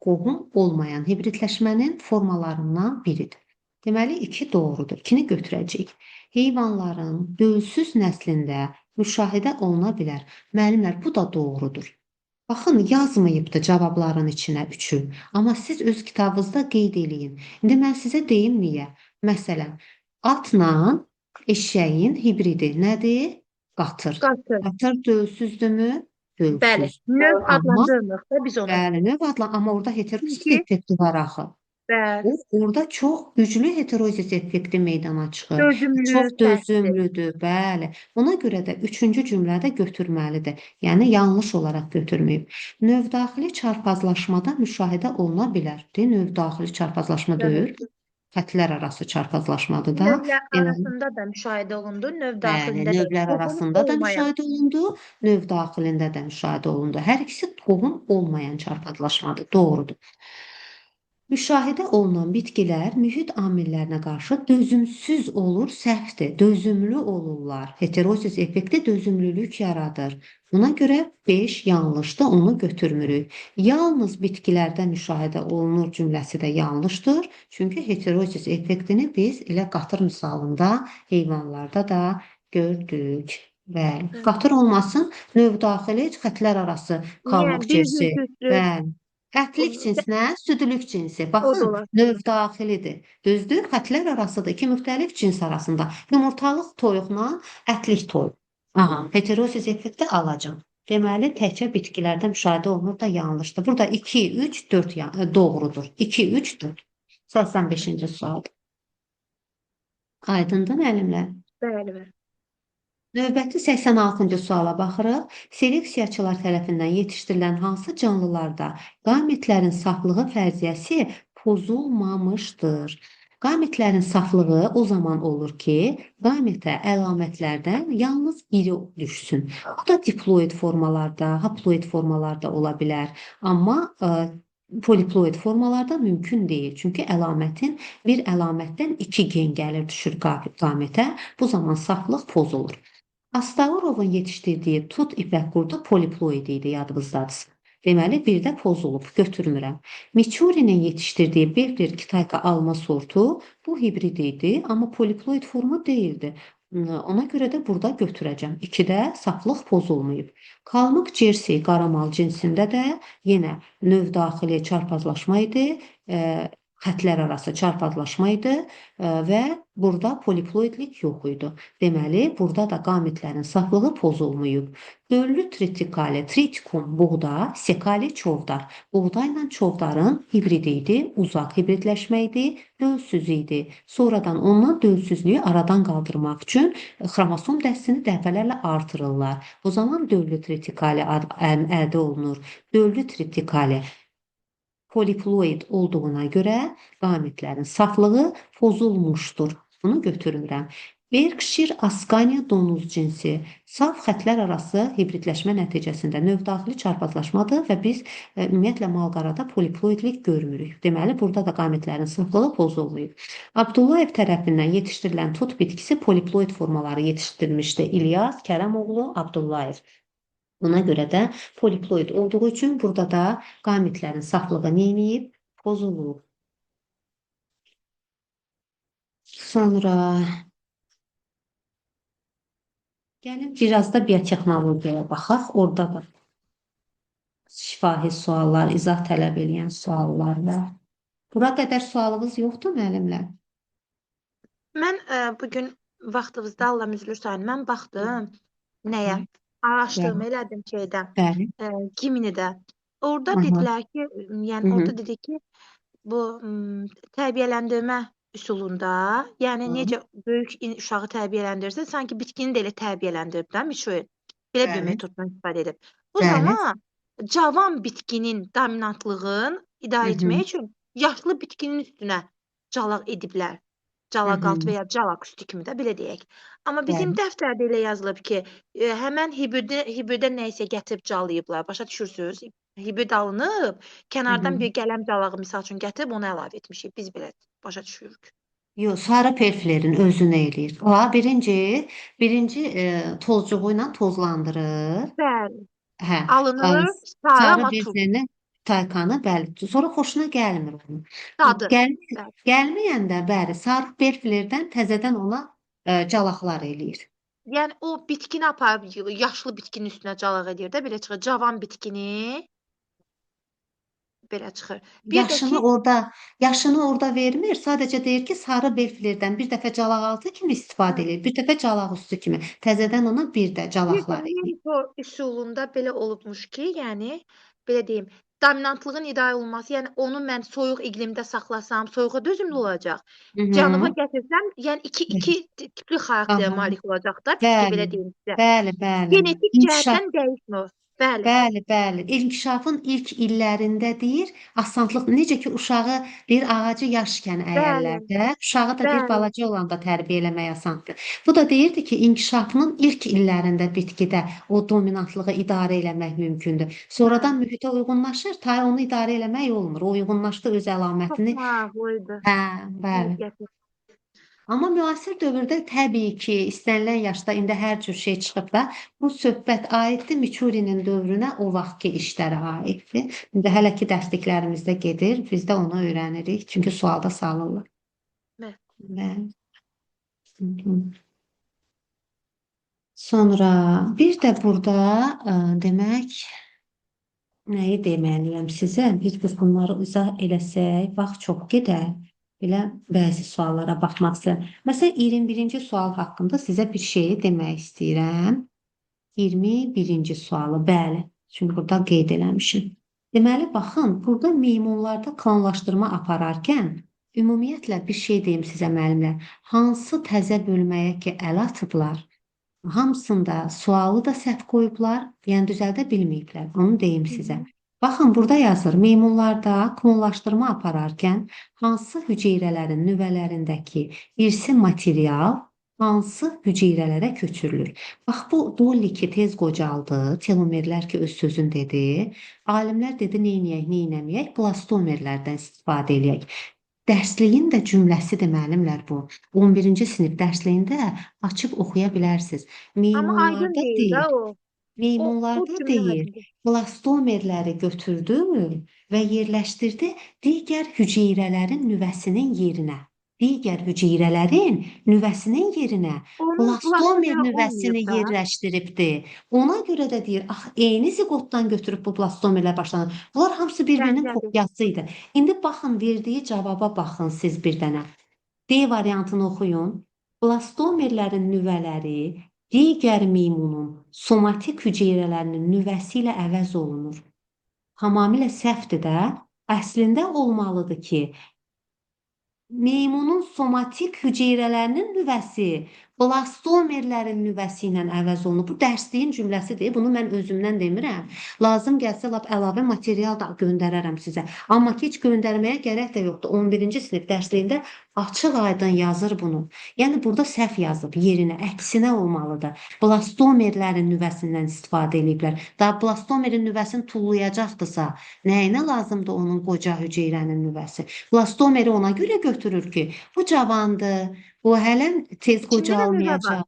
qohum olmayan hibridləşmənin formalarından biridir. Deməli, 2 doğrudur. 2-ni götürəcəyik. Heyvanların dölsüz nəslində müşahidə oluna bilər. Müəllimlər, bu da doğrudur. Baxın, yazmayıbdı cavabların içinə 3-ü. Amma siz öz kitabınızda qeyd eləyin. İndi mən sizə deyim niyə. Məsələn, atla eşəyin hibridi nədir? Qatır. Qatır. Qatır dölsüzdürmü? Bəli. Dölsüz. Növ Amma adlandırmırıq da biz onu. bəli, növ adla, amma orada heterozis Çünki- effekti var axı. Bəli. Orada çox güclü heterozis effekti meydana çıxır. Dözümlü, Çox sərtdir. dözümlüdür, bəli. Ona görə də 3-cü cümlədə götürməlidir. Yəni yanlış olaraq götürməyib. Növdaxili çarpazlaşmada müşahidə oluna bilər. Növdaxili çarpazlaşma deyil, xətlər arası çarpazlaşmadır da. Növlər Yəni, arasında da müşahidə olundu, növ bəli, daxilində də. növlər Qohum arasında da olmayan. müşahidə olundu, növ daxilində də müşahidə olundu. Hər ikisi qohum olmayan çarpazlaşmadır, doğrudur. Müşahidə olunan bitkilər mühit amillərinə qarşı dözümsüz olur, səhvdir. Dözümlü olurlar. Heterozis effekti dözümlülük yaradır. Buna görə 5 yanlışdır, onu götürmürük. Yalnız bitkilərdə müşahidə olunur cümləsi də yanlışdır. Çünki heterozis effektini biz elə qatır misalında heyvanlarda da gördük. Bəli. Qatır olmasın, növdaxili xətlər arası qalmıq bir cinsi. yüzlü. Bəli. Ətlik cinsinə südlük cinsi. O da Baxın, olar. növdaxilidir. Düzdür? Xətlər arasıdır. İki müxtəlif cins arasında. Yumurtalıq toyuqla ətlik toyuq. Aha, heterozis effekti alacaq. Deməli, təkcə bitkilərdə müşahidə olunur da yanlışdır. Burada 2, 3, 4 doğrudur. 2, 3, 4. 85-ci sual. Aydındır müəllimlər? Bəli, bəli. Növbəti 86-cı suala baxırıq. Seleksiyaçılar tərəfindən yetişdirilən hansı canlılarda qametlərin saflığı fərziyyəsi pozulmamışdır? Qametlərin saflığı o zaman olur ki, qametə əlamətlərdən yalnız biri düşsün. Bu da diploid formalarda, haploid formalarda ola bilər. Amma poliploid formalarda mümkün deyil. Çünki bir əlamətdən 2 gen gəlir, düşür qametə. Bu zaman saflıq pozulur. Astagorovun yetişdirdiyi tut ipək qurdu poliploid idi, yadınızdadırsa. Deməli, bir də pozulub, götürmürəm. Miçurinin yetişdirdiyi Berger Kitayka alma sortu bu hibrid idi, amma poliploid formu deyildi. Ona görə də burada götürəcəm. 2-də saflıq pozulmayıb. Kalmık Jersey qaramal cinsində də yenə növdaxili çarpazlaşma idi, xətlər arası çarpazlaşma idi və burada poliploidlik yox idi. Deməli, burada da qametlərin saflığı pozulmayıb. Döllü tritikali, tritikum buğda, sekali çovdar. Buğdayla çovdarın hibridi idi, uzaq hibridləşmə idi, dölsüz idi. Sonradan ondan dölsüzlüyü aradan qaldırmaq üçün xromosom dəstini dəfələrlə artırırlar. O zaman döllü tritikali əldə olunur. Döllü tritikali poliploid olduğuna görə qametlərin saflığı pozulmuşdur. Bunu götürmürəm. Berkshire Askania donuz cinsi saf xətlər arası hibridləşmə nəticəsində növdaxili çarpazlaşmadır və biz ümumiyyətlə malqarada poliploidlik görmürük. Deməli, burada da qametlərin saflığı pozulmayıb. Abdullayev tərəfindən yetişdirilən tut bitkisi poliploid formaları yetişdirmişdi. İlyas Kərəmoğlu Abdullayev. Buna görə də poliploid olduğu üçün burada da qametlərin saflığı neyiniyib? Pozulub. Sonra gəlin biraz da biotexnologiyaya baxaq. Orada da şifahi suallar, izah tələb edən suallar var. Bura qədər sualınız yoxdur müəllimlər? Mən bugün vaxtınızda Allah müzülür sayın. Mən baxdım nəyə? Araşdırma elədim şeydə, Bəli. Giminidə. Orada Aha. dedilər ki, yəni Hı hı. orada dedi ki, bu tərbiyələndirmə üsulunda, yəni Hı. necə böyük uşağı tərbiyələndirirsə, sanki bitkini də elə tərbiyələndirib də Miçoy. Belə bir Bəli. metoddan istifadə edib. Bu Bəli. zaman cavan bitkinin dominantlığını idarə Hı hı. etmək üçün yaşlı bitkinin üstünə calaq ediblər. Calaqalt Hı hı. və ya calaq üstü kimi də belə deyək. Amma bizim Bəli. dəftərdə elə yazılıb ki, həmən hibirdə nə isə gətirib calayıblar. Başa düşürsüz? Hibrid alınıb, kənardan Hı hı. bir qələm calağı misal üçün gətirib onu əlavə etmişik. Biz belə başa düşürük. Yox, sarı perflerin özünü eləyir. O birinci tozcuğu ilə tozlandırır. Bəli. Hə, Alınır, sarı sarı amma turp bezlərini taykanı bəli. Sonra xoşuna gəlmir onun. dadı. Bəli. Gəlməyəndə bəli, sarı perflerdən təzədən ona calaqlar eləyir. Yəni o bitkini aparıb yaşlı bitkinin üstünə calaq edir də, belə çıxır. Cavan bitkini belə çıxır. Bir də ki, Yaşını orada vermir. Sadəcə deyir ki, sarı belflerdən bir dəfə calaqaltı kimi istifadə edir. Bir dəfə calaq üstü kimi. Təzədən ona bir də bir də calaqlar eləyir. mentor üsulunda belə olubmuş ki, yəni belə deyim, dominantlığın idarə olunması, yəni onu mən soyuq iqlimdə saxlasam, soyuğa dözümlü olacaq. Cənuba gətirsəm, yəni iki tipli xarakterə Aha. malik olacaq da, bitki belə Bəli, deyim sizə. bəli. Genetik İnkişaf cəhətdən dəyişmir. Bəli. Bəli. İnkişafın ilk illərində deyir, asanlıq necə ki uşağı bir ağacı yaşkən əyərlər Bəli. də, uşağı da bir Bəli. balaca olanda tərbiyə eləmək asandır. Bu da deyirdi ki, inkişafının ilk illərində bitkidə o dominantlığı idarə eləmək mümkündür. Sonradan mühitə uyğunlaşır, ta onu idarə eləmək olmur. O uyğunlaşdı öz Çox əlamətini. maraqlıydı. Hə, bəli. Amma müasir dövrdə təbii ki, istənilən yaşda indi hər cür şey çıxıb da, bu söhbət aiddir Miçurinin dövrünə, o vaxtki işlərə aiddir. İndi hələ ki dərsliklərimizdə gedir, biz də onu öyrənirik, çünki sualda salırlar. Bəli. Bəli. Hı. Sonra bir də burada demək, nəyi deməliyəm sizə? Biz bunları izah eləsək, vaxt çox gedər. Belə bəzi suallara baxmaq istəyirəm. Məsələn, 21-ci sual haqqında sizə bir şeyi demək istəyirəm. 21-ci sualı, bəli. Çünki burada qeyd eləmişim. Deməli, baxın, burada meymunlarda klonlaşdırma apararkən, ümumiyyətlə bir şey deyim sizə müəllimlər. Hansı təzə bölməyə ki, əl atıblar, hamısında sualı da səhv qoyublar, yəni düzəldə bilməyiblər. Onu deyim sizə. Baxın, burada yazır, meymunlarda klonlaşdırma apararkən hansı hüceyrələrin nüvələrindəki irsi material hansı hüceyrələrə köçürülür? Bax, bu Dolly ki, tez qocaldı, telomerlər ki, öz sözün dedi. Alimlər dedi, neynəməyək? Blastomerlərdən istifadə eləyək. Dərsliyin də cümləsidir müəllimlər bu. 11-ci sinif dərsliyində açıb oxuya bilərsiniz. Amma aydın deyil də o. Meymunlarda cümlə deyir, aydındır. blastomerləri götürdü və yerləşdirdi digər hüceyrələrin nüvəsinin yerinə. Digər hüceyrələrin nüvəsinin yerinə Onun blastomer blastomeri nüvəsini olmayıb da. yerləşdiribdi. Ona görə də deyir, eyni ziqotdan götürüb bu blastomerlər başlanır. Bunlar hamısı bir-birinin Bənzədir. kopyası idi. İndi baxın, verdiyi cavaba baxın siz bir dənə. D variantını oxuyun. Blastomerlərin nüvələri digər meymunun somatik hüceyrələrinin nüvəsi ilə əvəz olunur. Tamamilə səhvdir də. Əslində olmalıdır ki, meymunun somatik hüceyrələrinin nüvəsi blastomerlərin nüvəsi ilə əvəz olunur. Bu dərsliyin cümləsidir. Bunu mən özümdən demirəm. Lazım gəlsə lap əlavə material da göndərərəm sizə. Amma ki, heç göndərməyə gərək də yoxdur. 11-ci sinif dərsliyində açıq-aydın yazır bunu. Yəni burada səhv yazıb yerinə, əksinə olmalıdır. Blastomerlərin nüvəsindən istifadə ediblər. Daha blastomerin nüvəsini tullayacaqdırsa, nəyinə lazımdır onun qoca hüceyrənin nüvəsi? Blastomeri ona görə götürür ki, bu cavandır, bu hələ tez İçində də nüvə var. qocalmayacaq.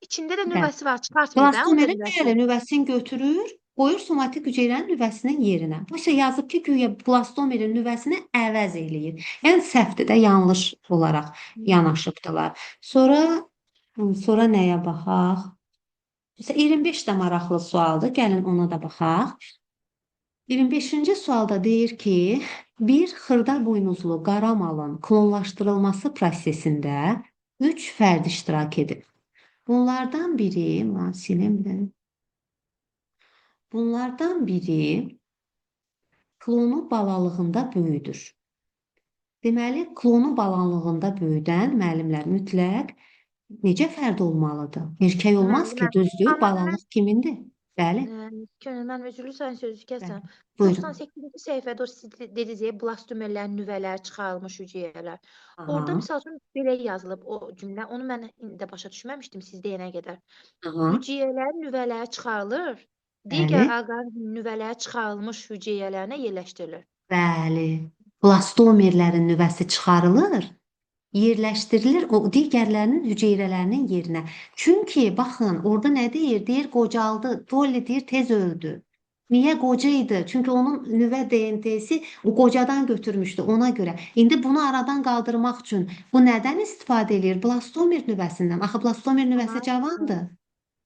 İçində də Hə. nüvəsi var, çıxartmayıb da onun da Blastomerin nüvəsi. bəli nüvəsini götürür, qoyur somatik hüceyrənin nüvəsinin yerinə. Bu isə yazıb ki, güya blastomerin nüvəsini əvəz eləyir. Yəni səhvdir də, yanlış olaraq yanaşıbdılar. Sonra nəyə baxaq? Məsələn, 25 də maraqlı sualdır. Gəlin ona da baxaq. 25-ci sualda deyir ki, bir xırda buynuzlu qara malın klonlaşdırılması prosesində 3 fərd iştirak edib. Bunlardan biri klonu balalığında böyüdür. Deməli, klonu balalığında böyüdən müəllimlər mütləq necə fərd olmalıdır? Erkək olmaz ki, düzdür, Amma balalıq kimindir? Bəli, Könül, mən üzrlü sayın sözü kəsəm. buyurun. 98-ci səhifədə o siz dediniz ya, blastomerlərin nüvələri çıxarılmış hüceyrələr. Orada Aha, misal üçün belə yazılıb o cümlə. Onu mən indi də başa düşməmişdim siz deyənə qədər. aha, Hüceyrələrin nüvələri çıxarılır, bəli. digər orqanizmin nüvələri çıxarılmış hüceyrələrinə yerləşdirilir. Bəli, blastomerlərin nüvəsi çıxarılır, yerləşdirilir o digərlərinin hüceyrələrinin yerinə. Çünki baxın, orada nə deyir? Deyir qocaldı. Dolly deyir tez öldü. Niyə qoca idi? Çünki onun nüvə DNT-si o qocadan götürmüşdü ona görə. İndi bunu aradan qaldırmaq üçün bu nədən istifadə edir? Blastomir nüvəsindən. Axı blastomir nüvəsi cavandır.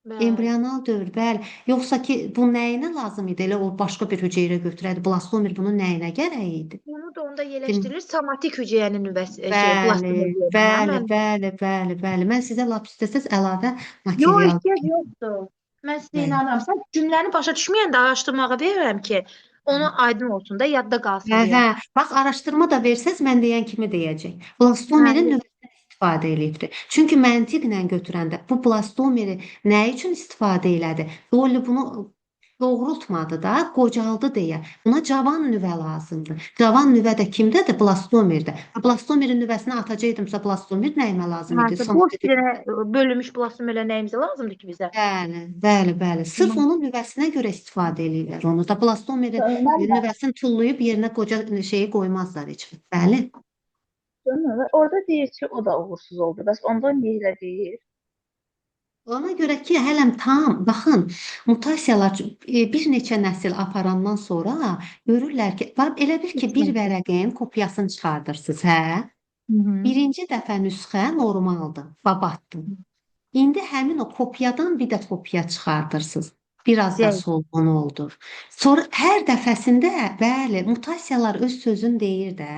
Bəli. Embrional dövr, bəli. Yoxsa ki, bu nəyinə lazım idi? Elə o başqa bir hüceyrə götürərdi. Blastomir bunun nəyinə gərək idi? Onu da onda yerləşdirilir somatik hüceyrənin nüvəsi Bəli, plastik bəli, bəli, bəli, bəli. Mən sizə lap istəsəz əlavə Yox, material. ehtiyac yoxdur. Mən sizə Bəli. inanıram. Sən cümləni başa düşməyəndə araşdırmağa verirəm ki, onu aydın olsun da, yadda qalsın Hə, deyə. hə. Bax, araşdırma da versəz, mən deyən kimi deyəcək. Blastomerin Hə, nüvəsindən istifadə eləyibdir. Çünki məntiqlə götürəndə bu blastomeri nə üçün istifadə elədi? Dolly bunu doğrultmadı da, qocaldı deyə. Buna cavan nüvə lazımdır. Cavan nüvə də kimdədir? Blastomerdə. Blastomerin nüvəsini atacaydımsa, blastomir nəyimə lazım idi? Boş Somatik bir dənə bölünmüş plastik nəyimizə lazımdır ki bizə? Bəli, bəli, bəli. Sırf onun nüvəsinə görə istifadə eləyirlər onu da. Blastomeri Mən nüvəsini tullayıb yerinə qoca şeyi qoymazlar heç vaxt. Bəli. orada deyir ki, o da uğursuz oldu. Bəs ondan niyə elə deyir? Ona görə ki, hələm tam, baxın, mutasiyalar bir neçə nəsil aparandan sonra görürlər ki, elə bil ki, bir vərəqin kopyasını çıxardırsınız, hə? Birinci dəfə nüsxə normaldır, babatdır. İndi həmin o kopyadan bir də kopya çıxardırsınız. Biraz da Zəif. solğun oldur. Sonra hər dəfəsində, bəli, mutasiyalar öz sözün deyir də,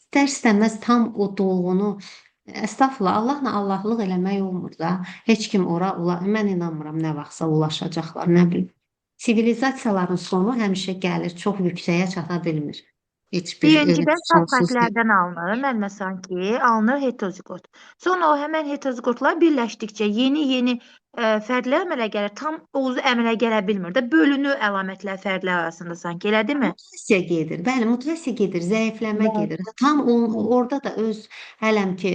istər-istəməz tam o dolğunu, əstəğfurullah, Allahla Allahlıq eləmək olmur da. Heç kim mən inanmıram nə vaxtsa ulaşacaqlar, nə bilim. Sivilizasiyaların sonu həmişə gəlir, çox yüksəyə çata bilmir. Heç bir Birincidən saf sonsuz fərqlərdən alınır. Mən sanki alınır heterozigot. Sonra o həmən heterozigotlar birləşdikcə yeni fərqlər əmələ gəlir. Tam oğuzu əmələ gələ bilmir də. Bölünür əlamətlər fərqlər arasında sanki, elədirmi? Mutasiya gedir. Bəli, mutasiya gedir, zəifləmə gedir. Tam orada da öz hələm ki,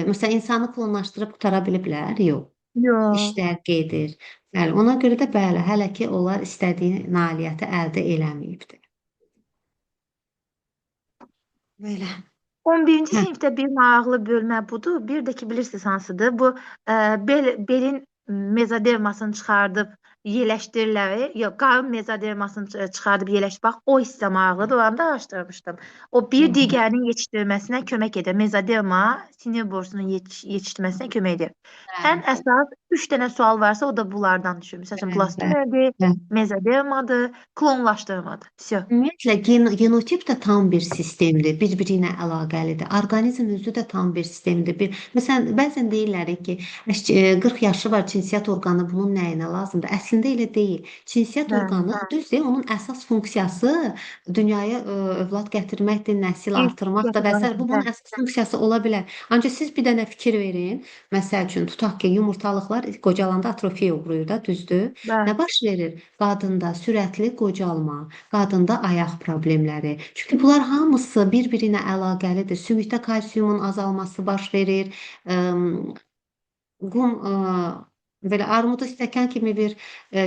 məsələn insanı klonlaşdırıb qutara biliblər? Yox. Yox. İşlər gedir. Bəli, ona görə də bəli, hələ ki onlar istədiyi nailiyyəti əldə eləməyibdir. Belə. 11-ci Hə. sinifdə bir maraqlı bölmə budur. Bir də ki, bilirsiniz hansıdır? Bu belin mezodermasını çıxardıb yerləşdirirlər. Yox, qarın mezodermasını çıxardıb yerləşdir. Bax, o hissə maraqlıdır. Onu da araşdırmışdım. O bir digərinin yetişdirilməsinə kömək edir. Mezoderma sinir borusunun yetişdirməsinə kömək edir. Ən əsas 3 dənə sual varsa, o da bunlardan düşür. Məsələn, Bəli, blastomerdir, bəli. mezodermadır, klonlaşdırmadır. Всё. Ümumiyyətlə genotip də tam bir sistemdir, bir-biri ilə əlaqəlidir. Orqanizm özü də tam bir sistemdir. Məsələn, bəzən deyirlər ki, 40 yaşı var, cinsiyyət orqanı bunun nəyinə lazımdır? Əslində elə deyil. Cinsiyyət Bəli, orqanı düzdür, onun əsas funksiyası dünyaya övlad gətirməkdir, nəsil İlk artırmaqdır və s. Bu bunun bəli. əsas funksiyası ola bilər. Ancaq siz bir dənə fikir verin. Məsəl üçün tutaq ki, yumurtalıqlar qocalanda atrofiya uğrayır da, düzdür? Bəli. Nə baş verir? Qadında sürətli qocalma, qadında ayaq problemləri. Çünki bunlar hamısı bir-biri ilə əlaqəlidir. Sümükdə kalsiumun azalması baş verir. Qum belə armudu stəkan kimi bir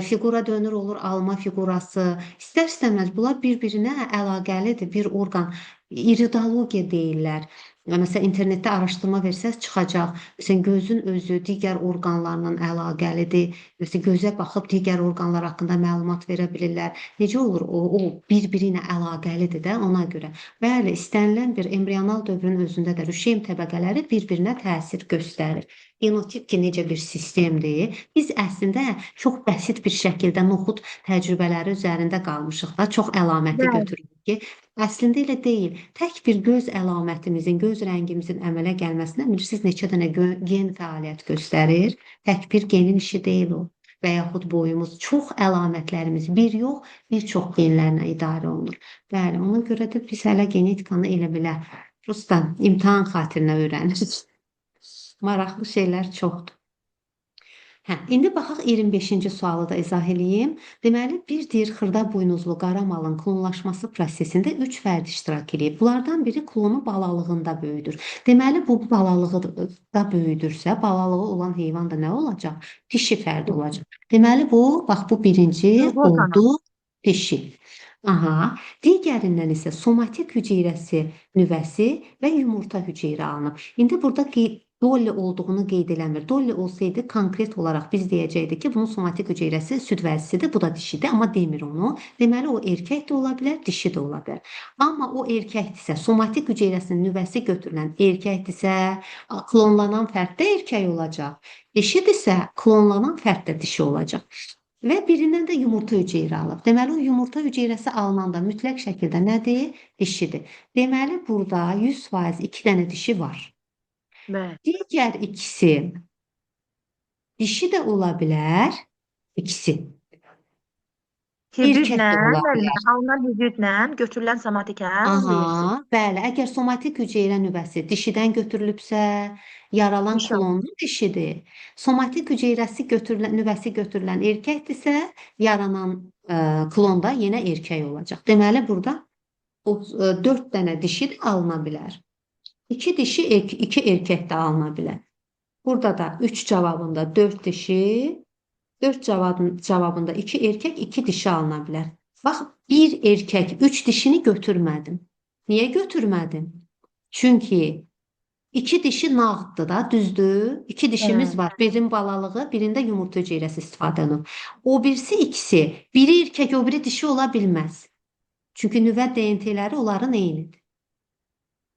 fiqura dönür olur, alma fiqurası. İstər-istəməz bunlar bir-birinə əlaqəlidir. Bir orqan, iridologiya deyirlər. Məsələn, internetdə araşdırma versəz çıxacaq. Məsələn, gözün özü digər orqanlarla əlaqəlidir. Məsələn, gözə baxıb digər orqanlar haqqında məlumat verə bilirlər. Necə olur? O bir-biri ilə əlaqəlidir də ona görə. Bəli, istənilən bir embrional dövrün özündə də rüşeym təbəqələri bir-birinə təsir göstərir. Genotip ki, necə bir sistemdir. Biz əslində çox bəsit bir şəkildə noxud təcrübələri üzərində qalmışıq da, çox əlaməti götürürük ki, əslində elə deyil. Tək bir göz əlamətimizin, göz rəngimizin əmələ gəlməsinə bilirsiniz neçə dənə gen fəaliyyət göstərir. Tək bir genin işi deyil o. Və yaxud boyumuz, çox əlamətlərimiz bir yox, bir çox genlərlə idarə olunur. Bəli, ona görə də biz hələ genetikanı elə belə prosta imtahan xatirinə öyrənirik. Maraqlı şeylər çoxdur. İndi baxaq 25-ci sualı da izah eləyim. Deməli, bir deyir xırda buynuzlu qara malın klonlaşması prosesində 3 fərd iştirak eləyib. Bunlardan biri klonu balalığında böyüdür. Deməli, bu balalığı da böyüdürsə, balalığı olan heyvan da nə olacaq? Dişi fərd olacaq. Deməli, bax bu birinci oldu dişi. Aha, digərindən isə somatik hüceyrəsi nüvəsi və yumurta hüceyrə alınıb. İndi burada Dolly olduğunu qeyd eləmir. Dolly olsaydı konkret olaraq biz deyəcəkdik ki, bunun somatik hüceyrəsi süd vəzisidir, bu da dişidir, amma demir onu. Deməli o erkək də ola bilər, dişi də ola bilər. Amma o erkəkdirsə, somatik hüceyrəsinin nüvəsi götürülən erkəkdirsə, klonlanan fərd də erkək olacaq. Dişidirsə, klonlanan fərd də dişi olacaq. Və birindən də yumurta hüceyrə alıb. Deməli, o yumurta hüceyrəsi alınanda mütləq şəkildə nədir? Dişidir. Deməli, burada 100% 2 dənə dişi var. Bəli. Digər ikisi dişi də ola bilər, ikisi. Erkək Hibridlə, də ola müəllimə, bilər. alınan hibridlə götürülən somatikə onu deyirsiniz. Aha, bəli. Əgər somatik hüceyrə nüvəsi dişidən götürülübsə, yaralan Dişi klonlu dişidir. Somatik hüceyrəsi nüvəsi götürülən erkəkdirsə, yaranan klon da yenə erkək olacaq. Deməli, burada 4 dənə dişi də alına bilər. 2 dişi, 2 erkək də alına bilər. Burada da 3 cavabında 4 dişi, 4 cavabında 2 erkək, 2 dişi alına bilər. Bax, 1 erkək, 3 dişini götürmədim. Niyə götürmədim? Çünki 2 dişi nağddır da, düzdür? 2 dişimiz var. Birinin balalığı, birində yumurta hüceyrəsi istifadə olunub. O birisi ikisi, biri erkək, o biri dişi ola bilməz. Çünki nüvə DNT-ləri onların eynidir.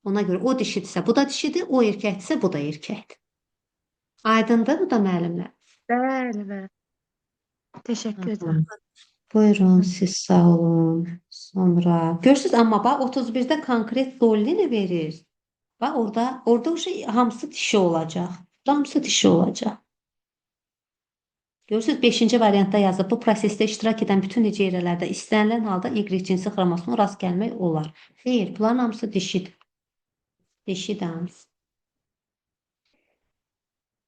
Ona görə o dişidirsə, bu da dişidir, o erkəkdirsə, bu da erkəkdir. Aydındır bu da müəllimlər? Bəli, bəli. Təşəkkür edirəm. Buyurun, siz sağ olun. Sonra görürsüz, amma bax 31-də konkret Dolly nə verir? Bax orada hamısı dişi olacaq. Hamısı dişi olacaq. Görürsüz, 5-ci variantda yazıb, bu prosesdə iştirak edən bütün hüceyrələrdə istənilən halda Y cinsi xromosoma rast gəlmək olar. Xeyr, bunların hamısı dişidir. Dişidir hamısı.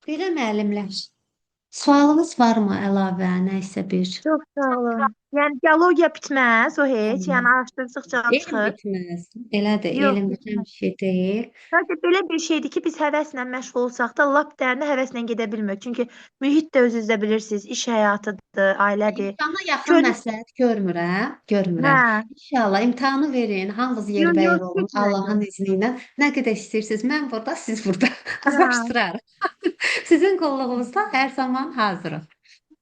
Belə müəllimlər. Sualınız varmı əlavə, nə isə bir? Çox sağ olun. Yəni biologiya bitməz o heç. Yəni araşdırdıqca Elm çıxır. bitməz. Elədir, Yox, elm bitən bir şey deyil. Sadəcə belə bir şeydir ki, biz həvəslə məşğul olsaq da lap dərinə həvəslə gedə bilmirik. Çünki mühit də özünüzdə bilirsiniz, iş həyatıdır, ailədir. İmtahana yaxın Könül- məsləhət görmürəm. Hə, İnşallah imtahanı verin, hamınız Yox, yerbəyər yox, olun, getməyin. Allahın izni ilə. Nə qədər istəyirsiniz, mən burada, siz burada. Hə. Araşdırarıq. Sizin qulluğunuzda hər zaman hazırıq.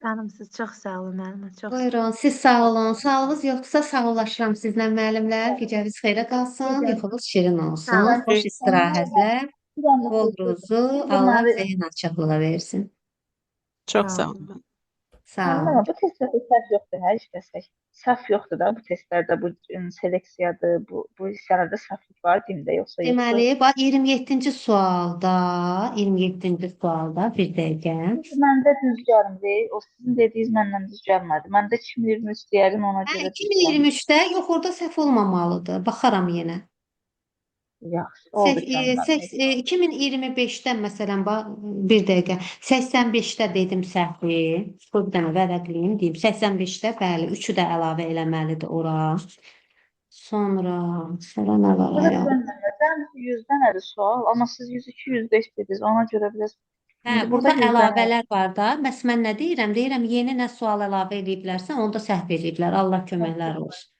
Canımsız, çox sağ olun müəllimə, çox sağ olun. Buyurun, siz sağ olun. Sağlığınız yoxsa sağollaşıram sizlə müəllimlər. Gecəniz xeyrə qalsın, yuxunuz şirin olsun. Sağ olun. Xoş istirahətlər, Bir dənə bol söz ruzu, söyleyeyim. Allah Deməli, zehin açıqlığı versin. Çox Sağ sağ olun. Sağ Mənim olun. bu testlərdə səhv yoxdur, hər işləsək. Səhv yoxdur da bu testlərdə, bu seleksiyadır, bu hissələrdə səhvlik var dində yoxsa yoxsa. Deməli, bax 27-ci sualda, 27-ci sualda bir dəqiqə. Məndə düz gəlmir. O sizin dediyiniz məndən düz gəlmədi. Məndə 2023 deyərim ona Hə, görə düz gəlmir. 2023-də yox, orada səhv olmamalıdır. Baxaram yenə. Yaxşı, oldu ki. 2025-dən məsələn bax bir dəqiqə 85-də dedim səhvi. Bu bir dənə vərəqliyim deyim. 85-də bəli, 3-ü də əlavə eləməlidir ora. Sonra nə var Burada ayaq? bilmədim, 100-dən nədir sual, amma siz 102, 105 dediniz. Ona görə biraz Hə, Burada burada 100 dənə əlavələr var da. Bəs mən nə deyirəm? Deyirəm yeni nə sual əlavə ediblərsə, onu da səhv ediblər. Allah köməklər olsun.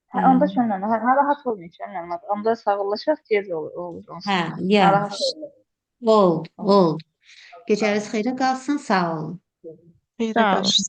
Hə, onda şundan, narahat olmayın, şundan. Onda sağollaşaq tez olur. Hə, Narahat yaxşı. olmayın. Oldu. Gecəniz xeyrə qalsın, sağ olun. Xeyrə Sağ olun. qarşı.